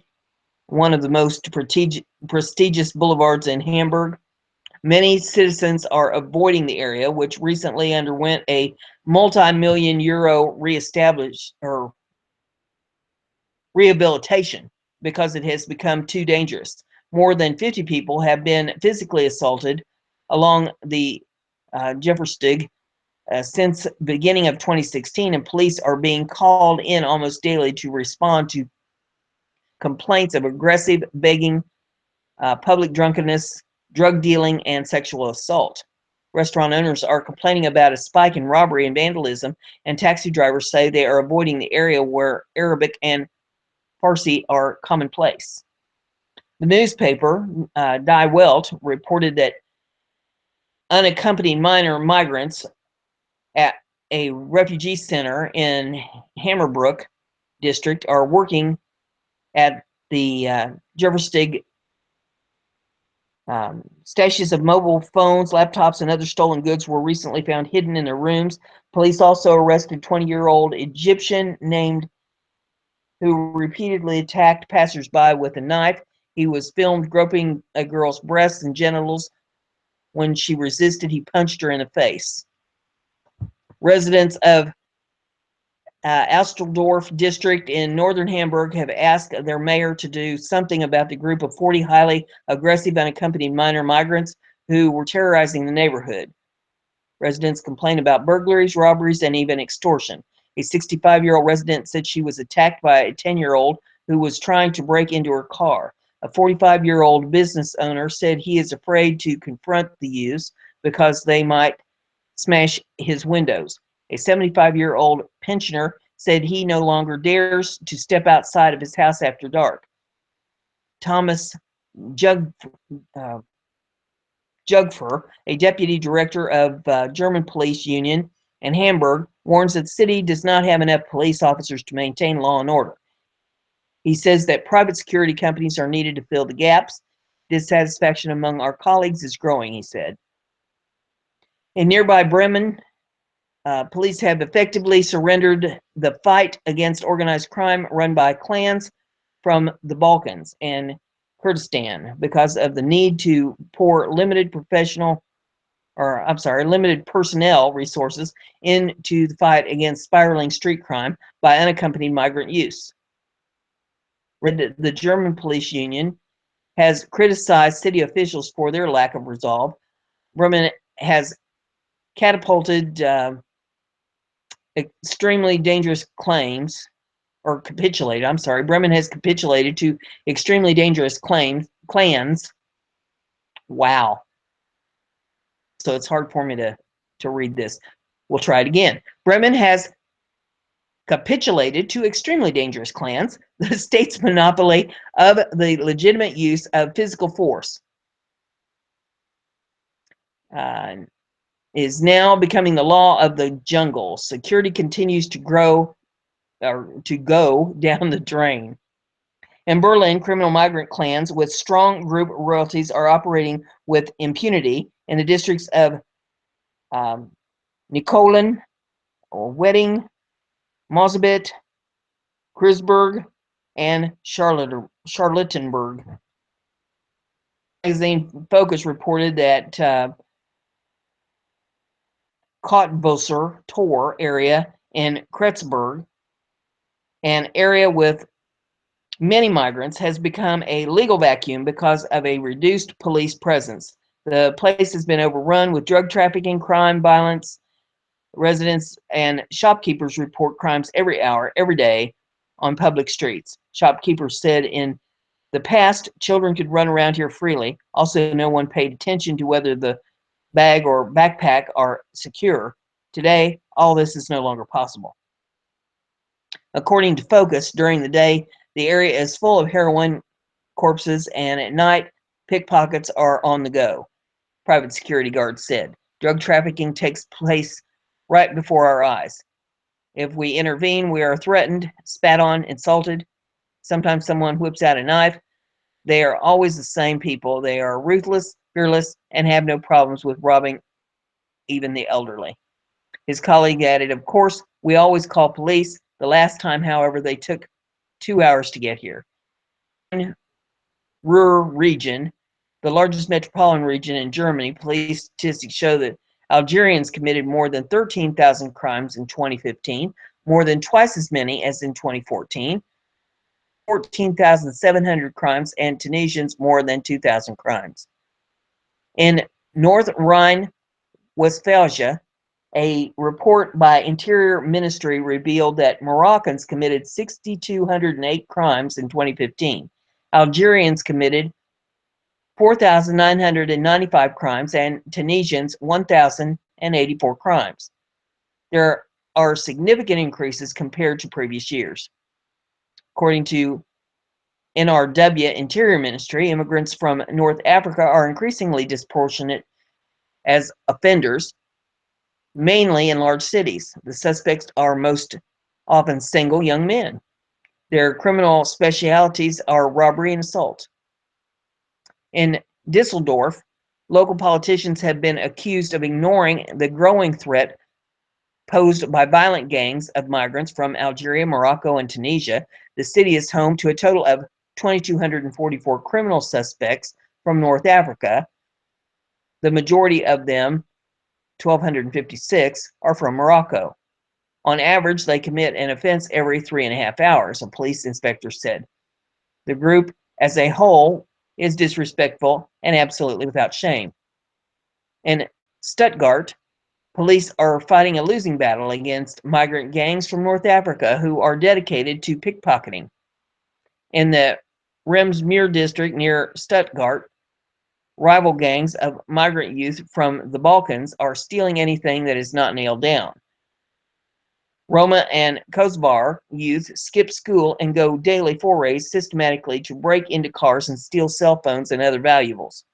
one of the most prestigious boulevards in Hamburg. Many citizens are avoiding the area, which recently underwent a multi-million euro rehabilitation because it has become too dangerous. More than 50 people have been physically assaulted along the Jefferstig since beginning of 2016, and police are being called in almost daily to respond to complaints of aggressive begging, public drunkenness, drug dealing, and sexual assault. Restaurant owners are complaining about a spike in robbery and vandalism, and taxi drivers say they are avoiding the area where Arabic and Farsi are commonplace. The newspaper, Die Welt, reported that unaccompanied minor migrants at a refugee center in Hammerbrook district are working at the Jefferstig. Stashes of mobile phones, laptops, and other stolen goods were recently found hidden in their rooms. Police also arrested 20-year-old Egyptian named who repeatedly attacked passersby with a knife. He was filmed groping a girl's breasts and genitals. When she resisted, he punched her in the face. Residents of Alsterdorf district in northern Hamburg have asked their mayor to do something about the group of 40 highly aggressive unaccompanied minor migrants who were terrorizing the neighborhood. Residents complain about burglaries, robberies, and even extortion. A 65-year-old resident said she was attacked by a 10-year-old who was trying to break into her car. A 45-year-old business owner said he is afraid to confront the youths because they might smash his windows. A 75-year-old pensioner said he no longer dares to step outside of his house after dark. Thomas Jug, uh, Jugfer, a deputy director of German police union in Hamburg, warns that the city does not have enough police officers to maintain law and order. He says that private security companies are needed to fill the gaps. Dissatisfaction among our colleagues is growing, he said. In nearby Bremen, police have effectively surrendered the fight against organized crime run by clans from the Balkans and Kurdistan because of the need to pour limited personnel resources into the fight against spiraling street crime by unaccompanied migrant youth. The German police union has criticized city officials for their lack of resolve. Bremen has catapulted extremely dangerous claims, or capitulated, I'm sorry, Bremen has capitulated to extremely dangerous clans. Wow. So it's hard for me to read this. We'll try it again. Bremen has capitulated to extremely dangerous clans, the state's monopoly of the legitimate use of physical force. Is now becoming the law of the jungle. Security continues to grow or to go down the drain. In Berlin, criminal migrant clans with strong group royalties are operating with impunity in the districts of Nikolin, Wedding, Mosebit, Kreuzberg, and Charlottenburg. Magazine Focus reported that Kottbusser Tor area in Kreuzberg, an area with many migrants, has become a legal vacuum because of a reduced police presence. The place has been overrun with drug trafficking, crime, violence. Residents and shopkeepers report crimes every hour, every day on public streets. Shopkeepers said in the past, children could run around here freely. Also, no one paid attention to whether the bag or backpack are secure. Today, all this is no longer possible. According to Focus, during the day, the area is full of heroin corpses, and at night, pickpockets are on the go, private security guards said. Drug trafficking takes place right before our eyes. If we intervene, we are threatened, spat on, insulted. Sometimes someone whips out a knife. They are always the same people. They are ruthless, fearless, and have no problems with robbing even the elderly. His colleague added, of course, we always call police. The last time, however, they took 2 hours to get here. In Ruhr region, the largest metropolitan region in Germany, police statistics show that Algerians committed more than 13,000 crimes in 2015, more than twice as many as in 2014, 14,700 crimes, and Tunisians more than 2,000 crimes. In North Rhine-Westphalia, a report by Interior Ministry revealed that Moroccans committed 6,208 crimes in 2015. Algerians committed 4,995 crimes, and Tunisians 1,084 crimes. There are significant increases compared to previous years. According to NRW Interior Ministry, immigrants from North Africa are increasingly disproportionate as offenders, mainly in large cities. The suspects are most often single young men. Their criminal specialties are robbery and assault. In Düsseldorf, local politicians have been accused of ignoring the growing threat posed by violent gangs of migrants from Algeria, Morocco, and Tunisia. The city is home to a total of 2,244 criminal suspects from North Africa. The majority of them, 1,256, are from Morocco. On average, they commit an offense every 3.5 hours, a police inspector said. The group as a whole is disrespectful and absolutely without shame. In Stuttgart, police are fighting a losing battle against migrant gangs from North Africa who are dedicated to pickpocketing. In the Remsmuir district near Stuttgart, rival gangs of migrant youth from the Balkans are stealing anything that is not nailed down. Roma and Kosovar youth skip school and go daily forays systematically to break into cars and steal cell phones and other valuables.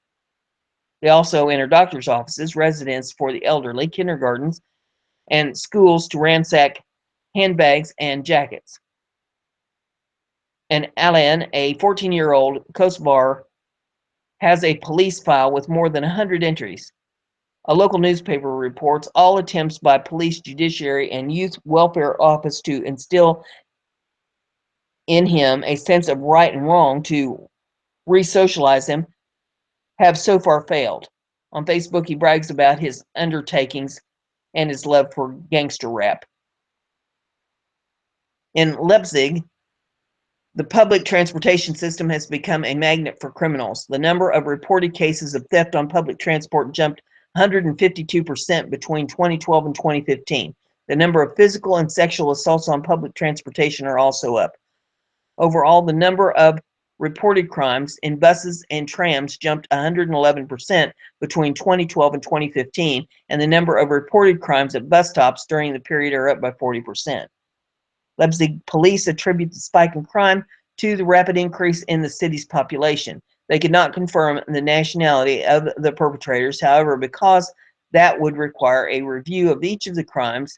They also enter doctors' offices, residences for the elderly, kindergartens, and schools to ransack handbags and jackets. And Alan, a 14-year-old Kosovar, has a police file with more than 100 entries. A local newspaper reports all attempts by police, judiciary, and youth welfare office to instill in him a sense of right and wrong to re-socialize him have so far failed. On Facebook, he brags about his undertakings and his love for gangster rap. In Leipzig, the public transportation system has become a magnet for criminals. The number of reported cases of theft on public transport jumped 152% between 2012 and 2015. The number of physical and sexual assaults on public transportation are also up. Overall, the number of reported crimes in buses and trams jumped 111% between 2012 and 2015, and the number of reported crimes at bus stops during the period are up by 40%. Leipzig police attribute the spike in crime to the rapid increase in the city's population. They could not confirm the nationality of the perpetrators, however, because that would require a review of each of the crimes,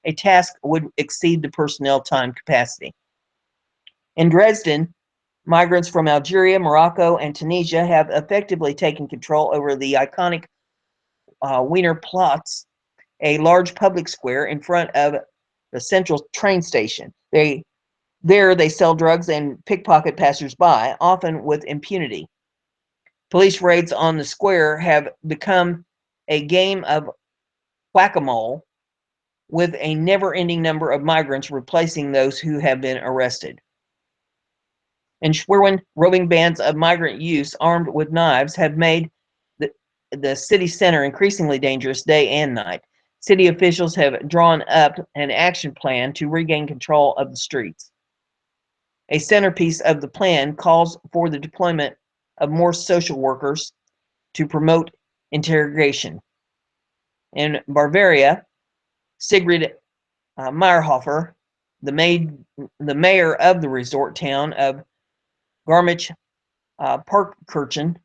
a task would exceed the personnel time capacity. In Dresden, migrants from Algeria, Morocco, and Tunisia have effectively taken control over the iconic Wiener Platz, a large public square in front of the central train station. They sell drugs and pickpocket passersby, often with impunity. Police raids on the square have become a game of whack-a-mole, with a never-ending number of migrants replacing those who have been arrested. In Schwerin, roving bands of migrant youths armed with knives have made the city center increasingly dangerous day and night. City officials have drawn up an action plan to regain control of the streets. A centerpiece of the plan calls for the deployment of more social workers to promote integration. In Bavaria, Sigrid Meyerhofer, the mayor of the resort town of Garmisch Partenkirchen,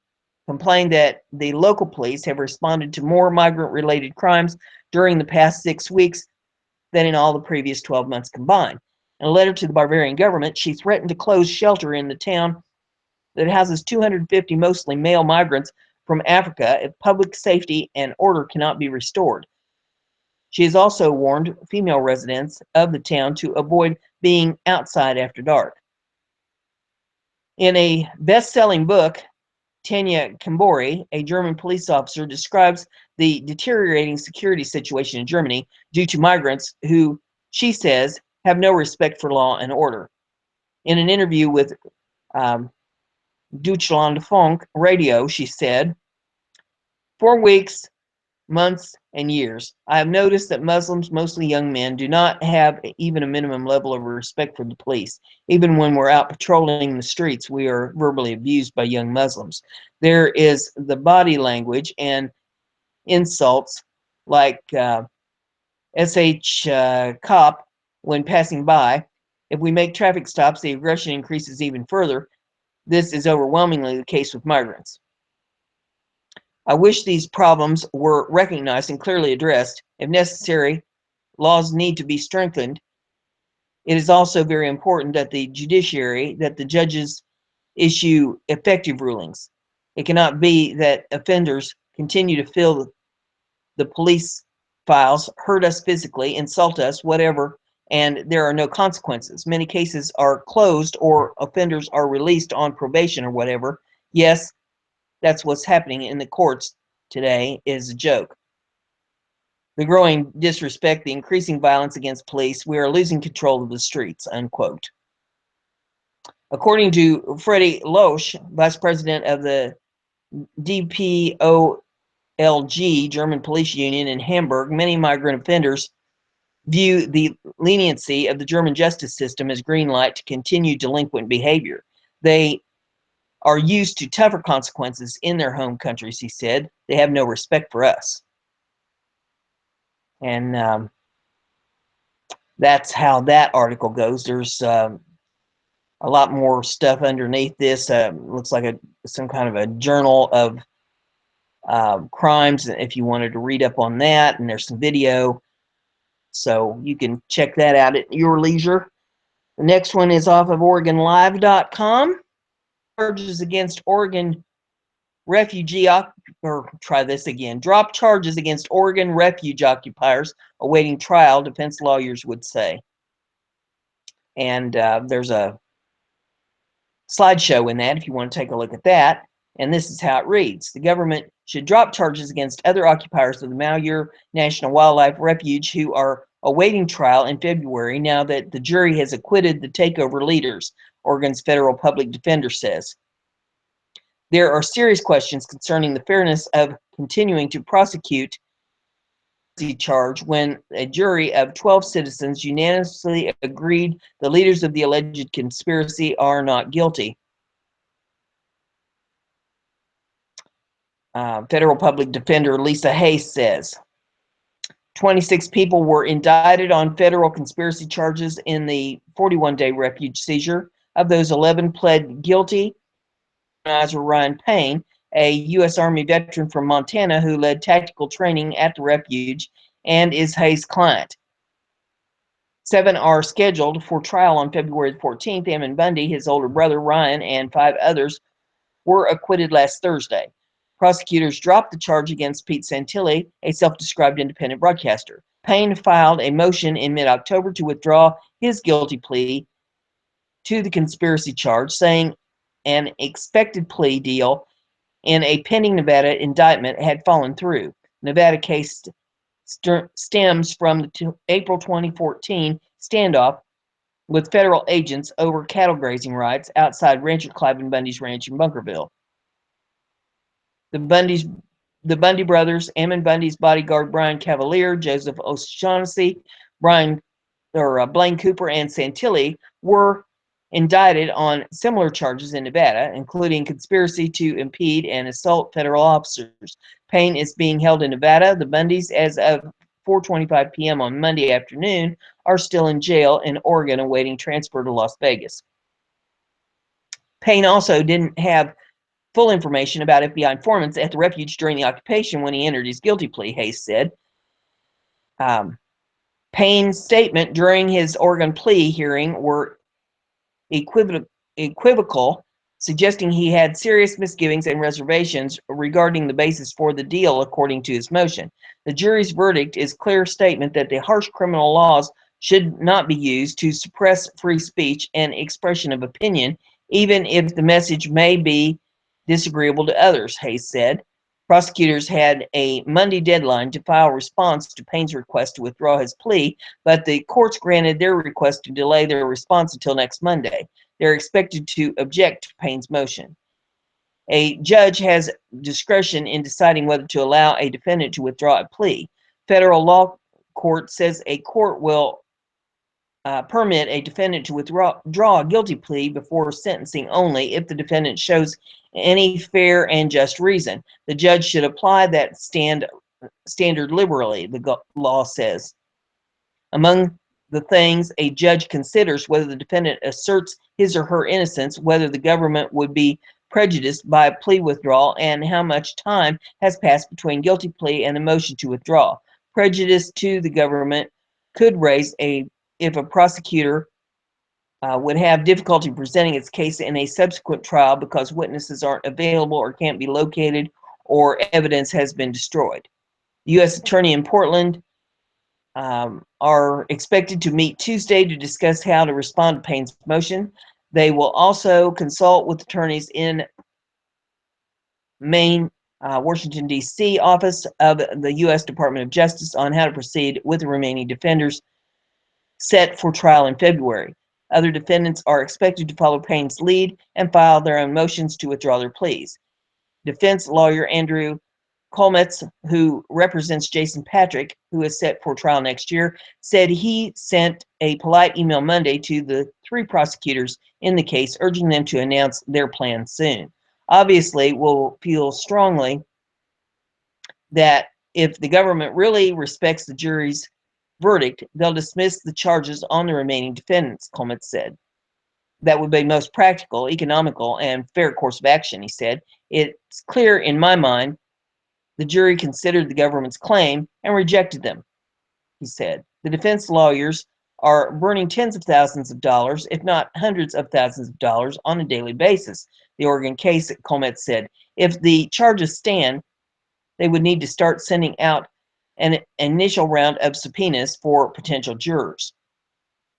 complained that the local police have responded to more migrant-related crimes during the past 6 weeks than in all the previous 12 months combined. In a letter to the Bavarian government, she threatened to close shelter in the town that houses 250 mostly male migrants from Africa if public safety and order cannot be restored. She has also warned female residents of the town to avoid being outside after dark. In a best-selling book, Tanya Kambori, a German police officer, describes the deteriorating security situation in Germany due to migrants who, she says, have no respect for law and order. In an interview with Deutschlandfunk radio, she said, "For weeks, months, and years, I have noticed that Muslims, mostly young men, do not have even a minimum level of respect for the police. Even when we're out patrolling the streets, we are verbally abused by young Muslims. There is the body language and insults like SH cop when passing by. If we make traffic stops, the aggression increases even further. This is overwhelmingly the case with migrants. I wish these problems were recognized and clearly addressed. If necessary, laws need to be strengthened. It is also very important that the judges issue effective rulings. It cannot be that offenders continue to fill the police files, hurt us physically, insult us, whatever, and there are no consequences. Many cases are closed or offenders are released on probation or whatever. Yes, that's what's happening in the courts today, is a joke." The growing disrespect, the increasing violence against police, we are losing control of the streets, unquote. According to Freddie Loesch, vice president of the DPOLG, German police union in Hamburg, many migrant offenders view the leniency of the German justice system as green light to continue delinquent behavior. They are used to tougher consequences in their home countries, he said. They have no respect for us. And that's how that article goes. There's a lot more stuff underneath this. Looks like some kind of a journal of crimes, if you wanted to read up on that. And there's some video, so you can check that out at your leisure. The next one is off of OregonLive.com. Charges against Oregon refugee, or try this again. Drop charges against Oregon refuge occupiers awaiting trial, defense lawyers would say. And there's a slideshow in that if you want to take a look at that. And this is how it reads. The government should drop charges against other occupiers of the Malheur National Wildlife Refuge who are awaiting trial in February now that the jury has acquitted the takeover leaders, Oregon's federal public defender says. There are serious questions concerning the fairness of continuing to prosecute the charge when a jury of 12 citizens unanimously agreed the leaders of the alleged conspiracy are not guilty. Federal public defender Lisa Hayes says 26 people were indicted on federal conspiracy charges in the 41-day refuge seizure. Of those, 11 pled guilty. Organizer Ryan Payne, a U.S. Army veteran from Montana who led tactical training at the refuge and is Hayes' client. 7 are scheduled for trial on February 14th. Ammon Bundy, his older brother Ryan, and 5 others were acquitted last Thursday. Prosecutors dropped the charge against Pete Santilli, a self-described independent broadcaster. Payne filed a motion in mid-October to withdraw his guilty plea to the conspiracy charge, saying an expected plea deal in a pending Nevada indictment had fallen through. Nevada case stems from the April 2014 standoff with federal agents over cattle grazing rights outside Rancher Cliven Bundy's ranch in Bunkerville. The Bundy brothers, Ammon Bundy's bodyguard Brian Cavalier, Joseph O'Shaughnessy, Blaine Cooper, and Santilli were indicted on similar charges in Nevada, including conspiracy to impede and assault federal officers. Payne is being held in Nevada. The Bundys, as of 4:25 p.m. on Monday afternoon, are still in jail in Oregon awaiting transfer to Las Vegas. Payne also didn't have full information about FBI informants at the refuge during the occupation when he entered his guilty plea, Hayes said. Payne's statement during his Oregon plea hearing were equivocal, suggesting he had serious misgivings and reservations regarding the basis for the deal, according to his motion. The jury's verdict is a clear statement that the harsh criminal laws should not be used to suppress free speech and expression of opinion, even if the message may be disagreeable to others, Hayes said. Prosecutors had a Monday deadline to file a response to Payne's request to withdraw his plea, but the courts granted their request to delay their response until next Monday. They're expected to object to Payne's motion. A judge has discretion in deciding whether to allow a defendant to withdraw a plea. Federal law court says a court will permit a defendant to withdraw a guilty plea before sentencing only if the defendant shows any fair and just reason. The judge should apply that standard liberally, the law says. Among the things a judge considers whether the defendant asserts his or her innocence, whether the government would be prejudiced by a plea withdrawal, and how much time has passed between guilty plea and the motion to withdraw. Prejudice to the government could raise if a prosecutor would have difficulty presenting its case in a subsequent trial because witnesses aren't available or can't be located or evidence has been destroyed. The U.S. Attorney in Portland are expected to meet Tuesday to discuss how to respond to Payne's motion. They will also consult with attorneys in Maine, Washington, D.C. office of the U.S. Department of Justice on how to proceed with the remaining defenders set for trial in February. Other defendants are expected to follow Payne's lead and file their own motions to withdraw their pleas. Defense lawyer Andrew Kolmetz, who represents Jason Patrick, who is set for trial next year, said he sent a polite email Monday to the 3 prosecutors in the case, urging them to announce their plan soon. Obviously, we'll feel strongly that if the government really respects the jury's verdict, they'll dismiss the charges on the remaining defendants, Kolmetz said. That would be most practical, economical, and fair course of action, he said. It's clear in my mind the jury considered the government's claim and rejected them, he said. The defense lawyers are burning tens of thousands of dollars, if not hundreds of thousands of dollars, on a daily basis, the Oregon case, Kolmetz said. If the charges stand, they would need to start sending out an initial round of subpoenas for potential jurors.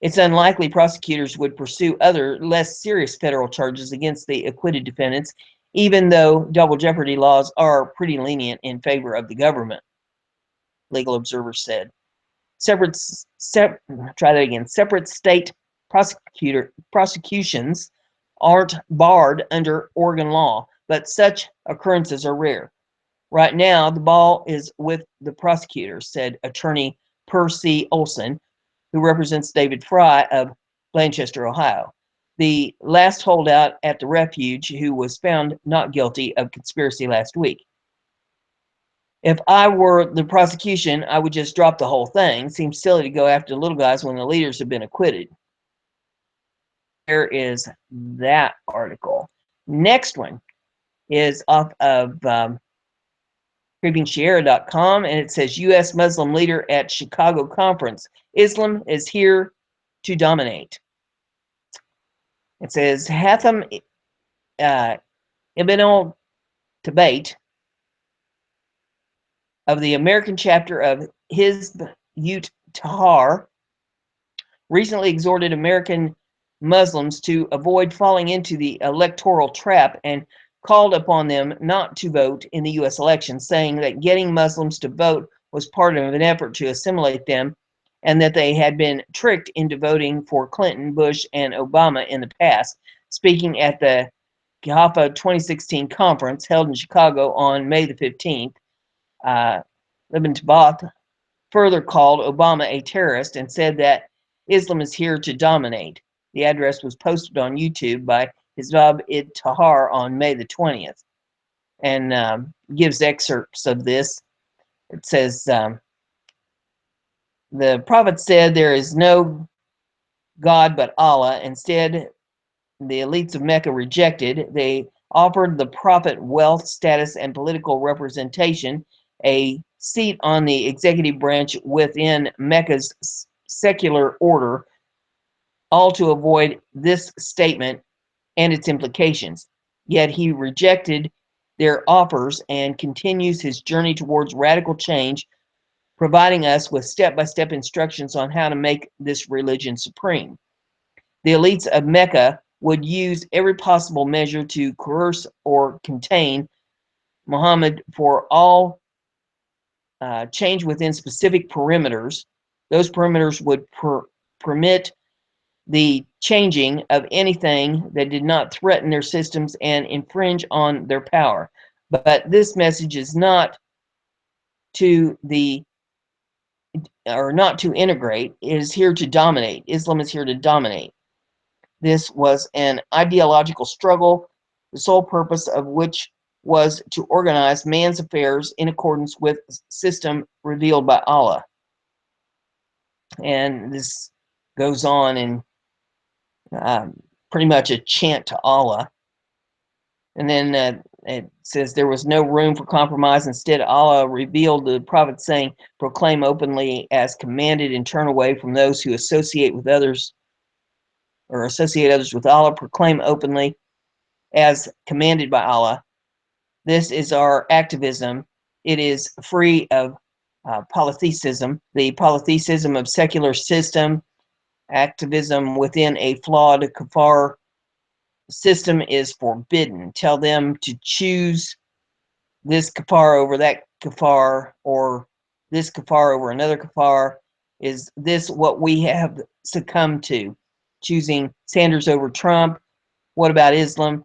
It's unlikely prosecutors would pursue other, less serious federal charges against the acquitted defendants, even though double jeopardy laws are pretty lenient in favor of the government, legal observers said. Separate state prosecutions aren't barred under Oregon law, but such occurrences are rare. Right now, the ball is with the prosecutors, said attorney Percy Olson, who represents David Fry of Blanchester, Ohio, the last holdout at the refuge who was found not guilty of conspiracy last week. If I were the prosecution, I would just drop the whole thing. Seems silly to go after the little guys when the leaders have been acquitted. There is that article. Next one is off of creepingsierra.com, and it says U.S. Muslim leader at Chicago conference. Islam is here to dominate. It says Hatham Ibn al-Tabayt of the American chapter of Hizb ut-Tahrir recently exhorted American Muslims to avoid falling into the electoral trap and called upon them not to vote in the U.S. election, saying that getting Muslims to vote was part of an effort to assimilate them and that they had been tricked into voting for Clinton, Bush, and Obama in the past. Speaking at the GAFA 2016 conference held in Chicago on May the 15th, Ibn Tabath further called Obama a terrorist and said that Islam is here to dominate. The address was posted on YouTube by Hizb ut-Tahrir on May the 20th and gives excerpts of this. It says, the prophet said there is no God but Allah. Instead, the elites of Mecca rejected. They offered the prophet wealth, status, and political representation, a seat on the executive branch within Mecca's secular order, all to avoid this statement and its implications. Yet he rejected their offers and continues his journey towards radical change, providing us with step-by-step instructions on how to make this religion supreme. The elites of Mecca would use every possible measure to coerce or contain Muhammad for all change within specific perimeters. Those perimeters would permit the changing of anything that did not threaten their systems and infringe on their power. But this message is not to not to integrate. It is here to dominate. Islam is here to dominate. This was an ideological struggle, the sole purpose of which was to organize man's affairs in accordance with the system revealed by Allah. And this goes on in pretty much a chant to Allah. And then it says there was no room for compromise. Instead, Allah revealed the prophet saying, proclaim openly as commanded and turn away from those who associate with others or associate others with Allah. Proclaim openly as commanded by Allah. This is our activism. It is free of polytheism, the polytheism of secular system. Activism within a flawed kafar system is forbidden. Tell them to choose this kafar over that kafar, or this kafar over another kafar? Is this what we have succumbed to? Choosing Sanders over Trump? What about Islam?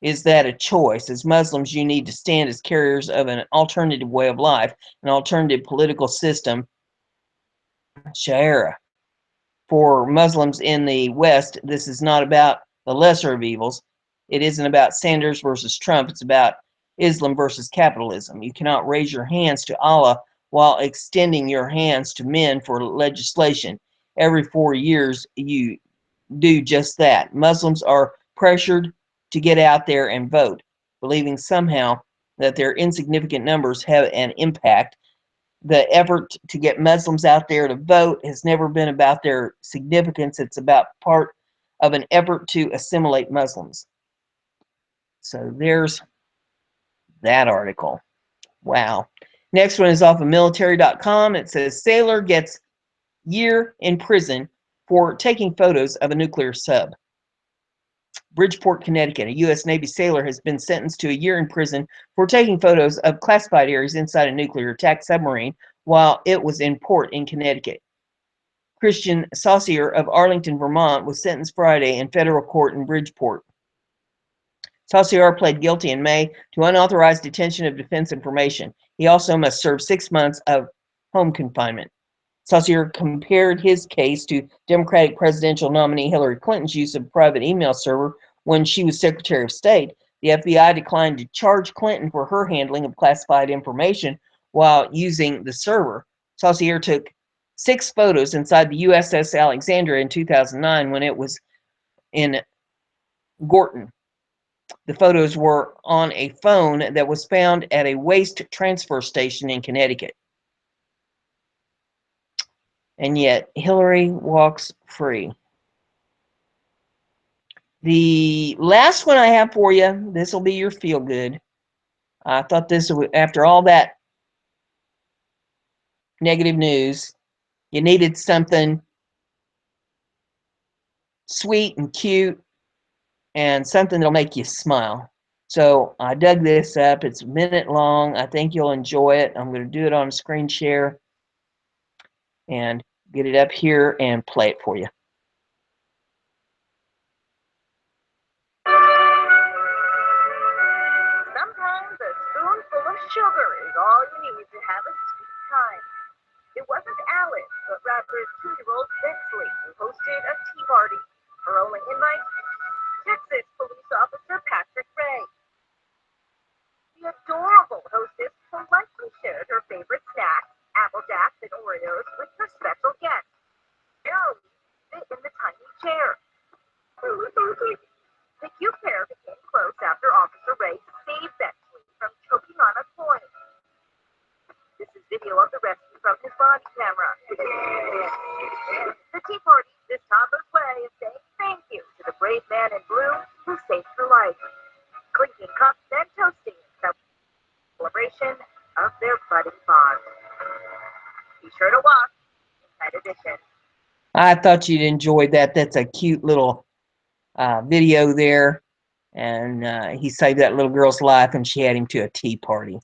Is that a choice? As Muslims, you need to stand as carriers of an alternative way of life, an alternative political system, Sharia. For Muslims in the West, this is not about the lesser of evils. It isn't about Sanders versus Trump. It's about Islam versus capitalism. You cannot raise your hands to Allah while extending your hands to men for legislation. Every 4 years, you do just that. Muslims are pressured to get out there and vote, believing somehow that their insignificant numbers have an impact. The effort to get Muslims out there to vote has never been about their significance. It's about part of an effort to assimilate Muslims. So there's that article. Wow. Next one is off of military.com. It says sailor gets year in prison for taking photos of a nuclear sub. Bridgeport, Connecticut. A U.S. Navy sailor has been sentenced to a year in prison for taking photos of classified areas inside a nuclear attack submarine while it was in port in Connecticut. Christian Saucier of Arlington, Vermont, was sentenced Friday in federal court in Bridgeport. Saucier pled guilty in May to unauthorized detention of defense information. He also must serve 6 months of home confinement. Saucier compared his case to Democratic presidential nominee Hillary Clinton's use of a private email server when she was Secretary of State. The FBI declined to charge Clinton for her handling of classified information while using the server. Saucier took 6 photos inside the USS Alexandria in 2009 when it was in Gorton. The photos were on a phone that was found at a waste transfer station in Connecticut. And yet, Hillary walks free. The last one I have for you, this will be your feel good. I thought this, after all that negative news, you needed something sweet and cute and something that'll make you smile. So I dug this up. It's a minute long. I think you'll enjoy it. I'm going to do it on a screen share and get it up here and play it for you. Sometimes a spoonful of sugar is all you need to have a sweet time. It wasn't Alice, but rather 2-year-old Bexley, who hosted a tea party. Her only invite, Texas police officer Patrick Ray. The adorable hostess politely shared her favorite snacks, Apple Jacks and Oreos, with her special guest. Barely fit in the tiny chair. The cute pair became close after Officer Ray saved Bexley from choking on a coin. This is video of the rescue from his body camera. The tea party is this toddler's way of saying thank you to the brave man in blue who saved her life. Clinking cups and toasting in celebration of their budding bond. Be sure to watch Inside Edition. I thought you'd enjoy that. That's a cute little video there. And he saved that little girl's life, and she had him to a tea party.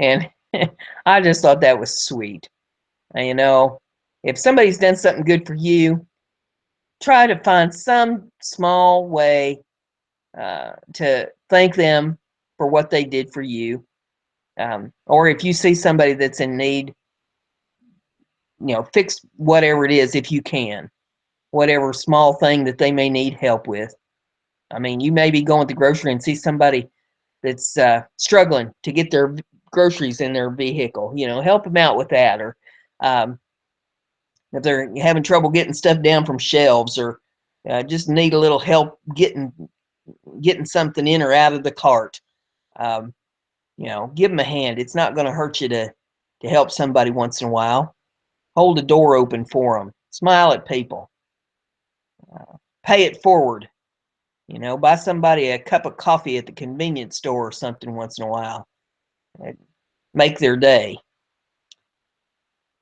And I just thought that was sweet. You know, if somebody's done something good for you, try to find some small way to thank them for what they did for you. Or if you see somebody that's in need, fix whatever it is if you can, whatever small thing that they may need help with. I mean, you may be going to the grocery and see somebody that's struggling to get their groceries in their vehicle. Help them out with that. Or if they're having trouble getting stuff down from shelves, or just need a little help getting something in or out of the cart. Give them a hand. It's not going to hurt you to help somebody once in a while. Hold the door open for them. Smile at people. Pay it forward. Buy somebody a cup of coffee at the convenience store or something once in a while. Make their day.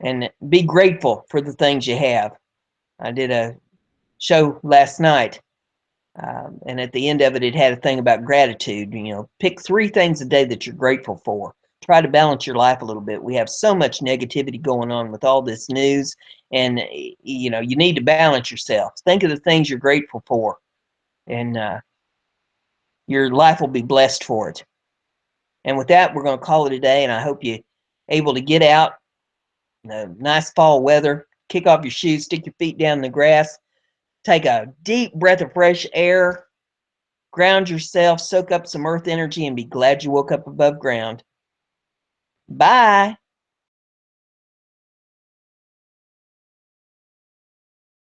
And be grateful for the things you have. I did a show last night And at the end of it, it had a thing about gratitude. Pick 3 things a day that you're grateful for. Try to balance your life a little bit. We have so much negativity going on with all this news, and you need to balance yourself. Think of the things you're grateful for, and your life will be blessed for it. And with that, we're going to call it a day, and I hope you're able to get out in the nice fall weather, kick off your shoes, stick your feet down in the grass, take a deep breath of fresh air, ground yourself, soak up some earth energy, and be glad you woke up above ground. Bye.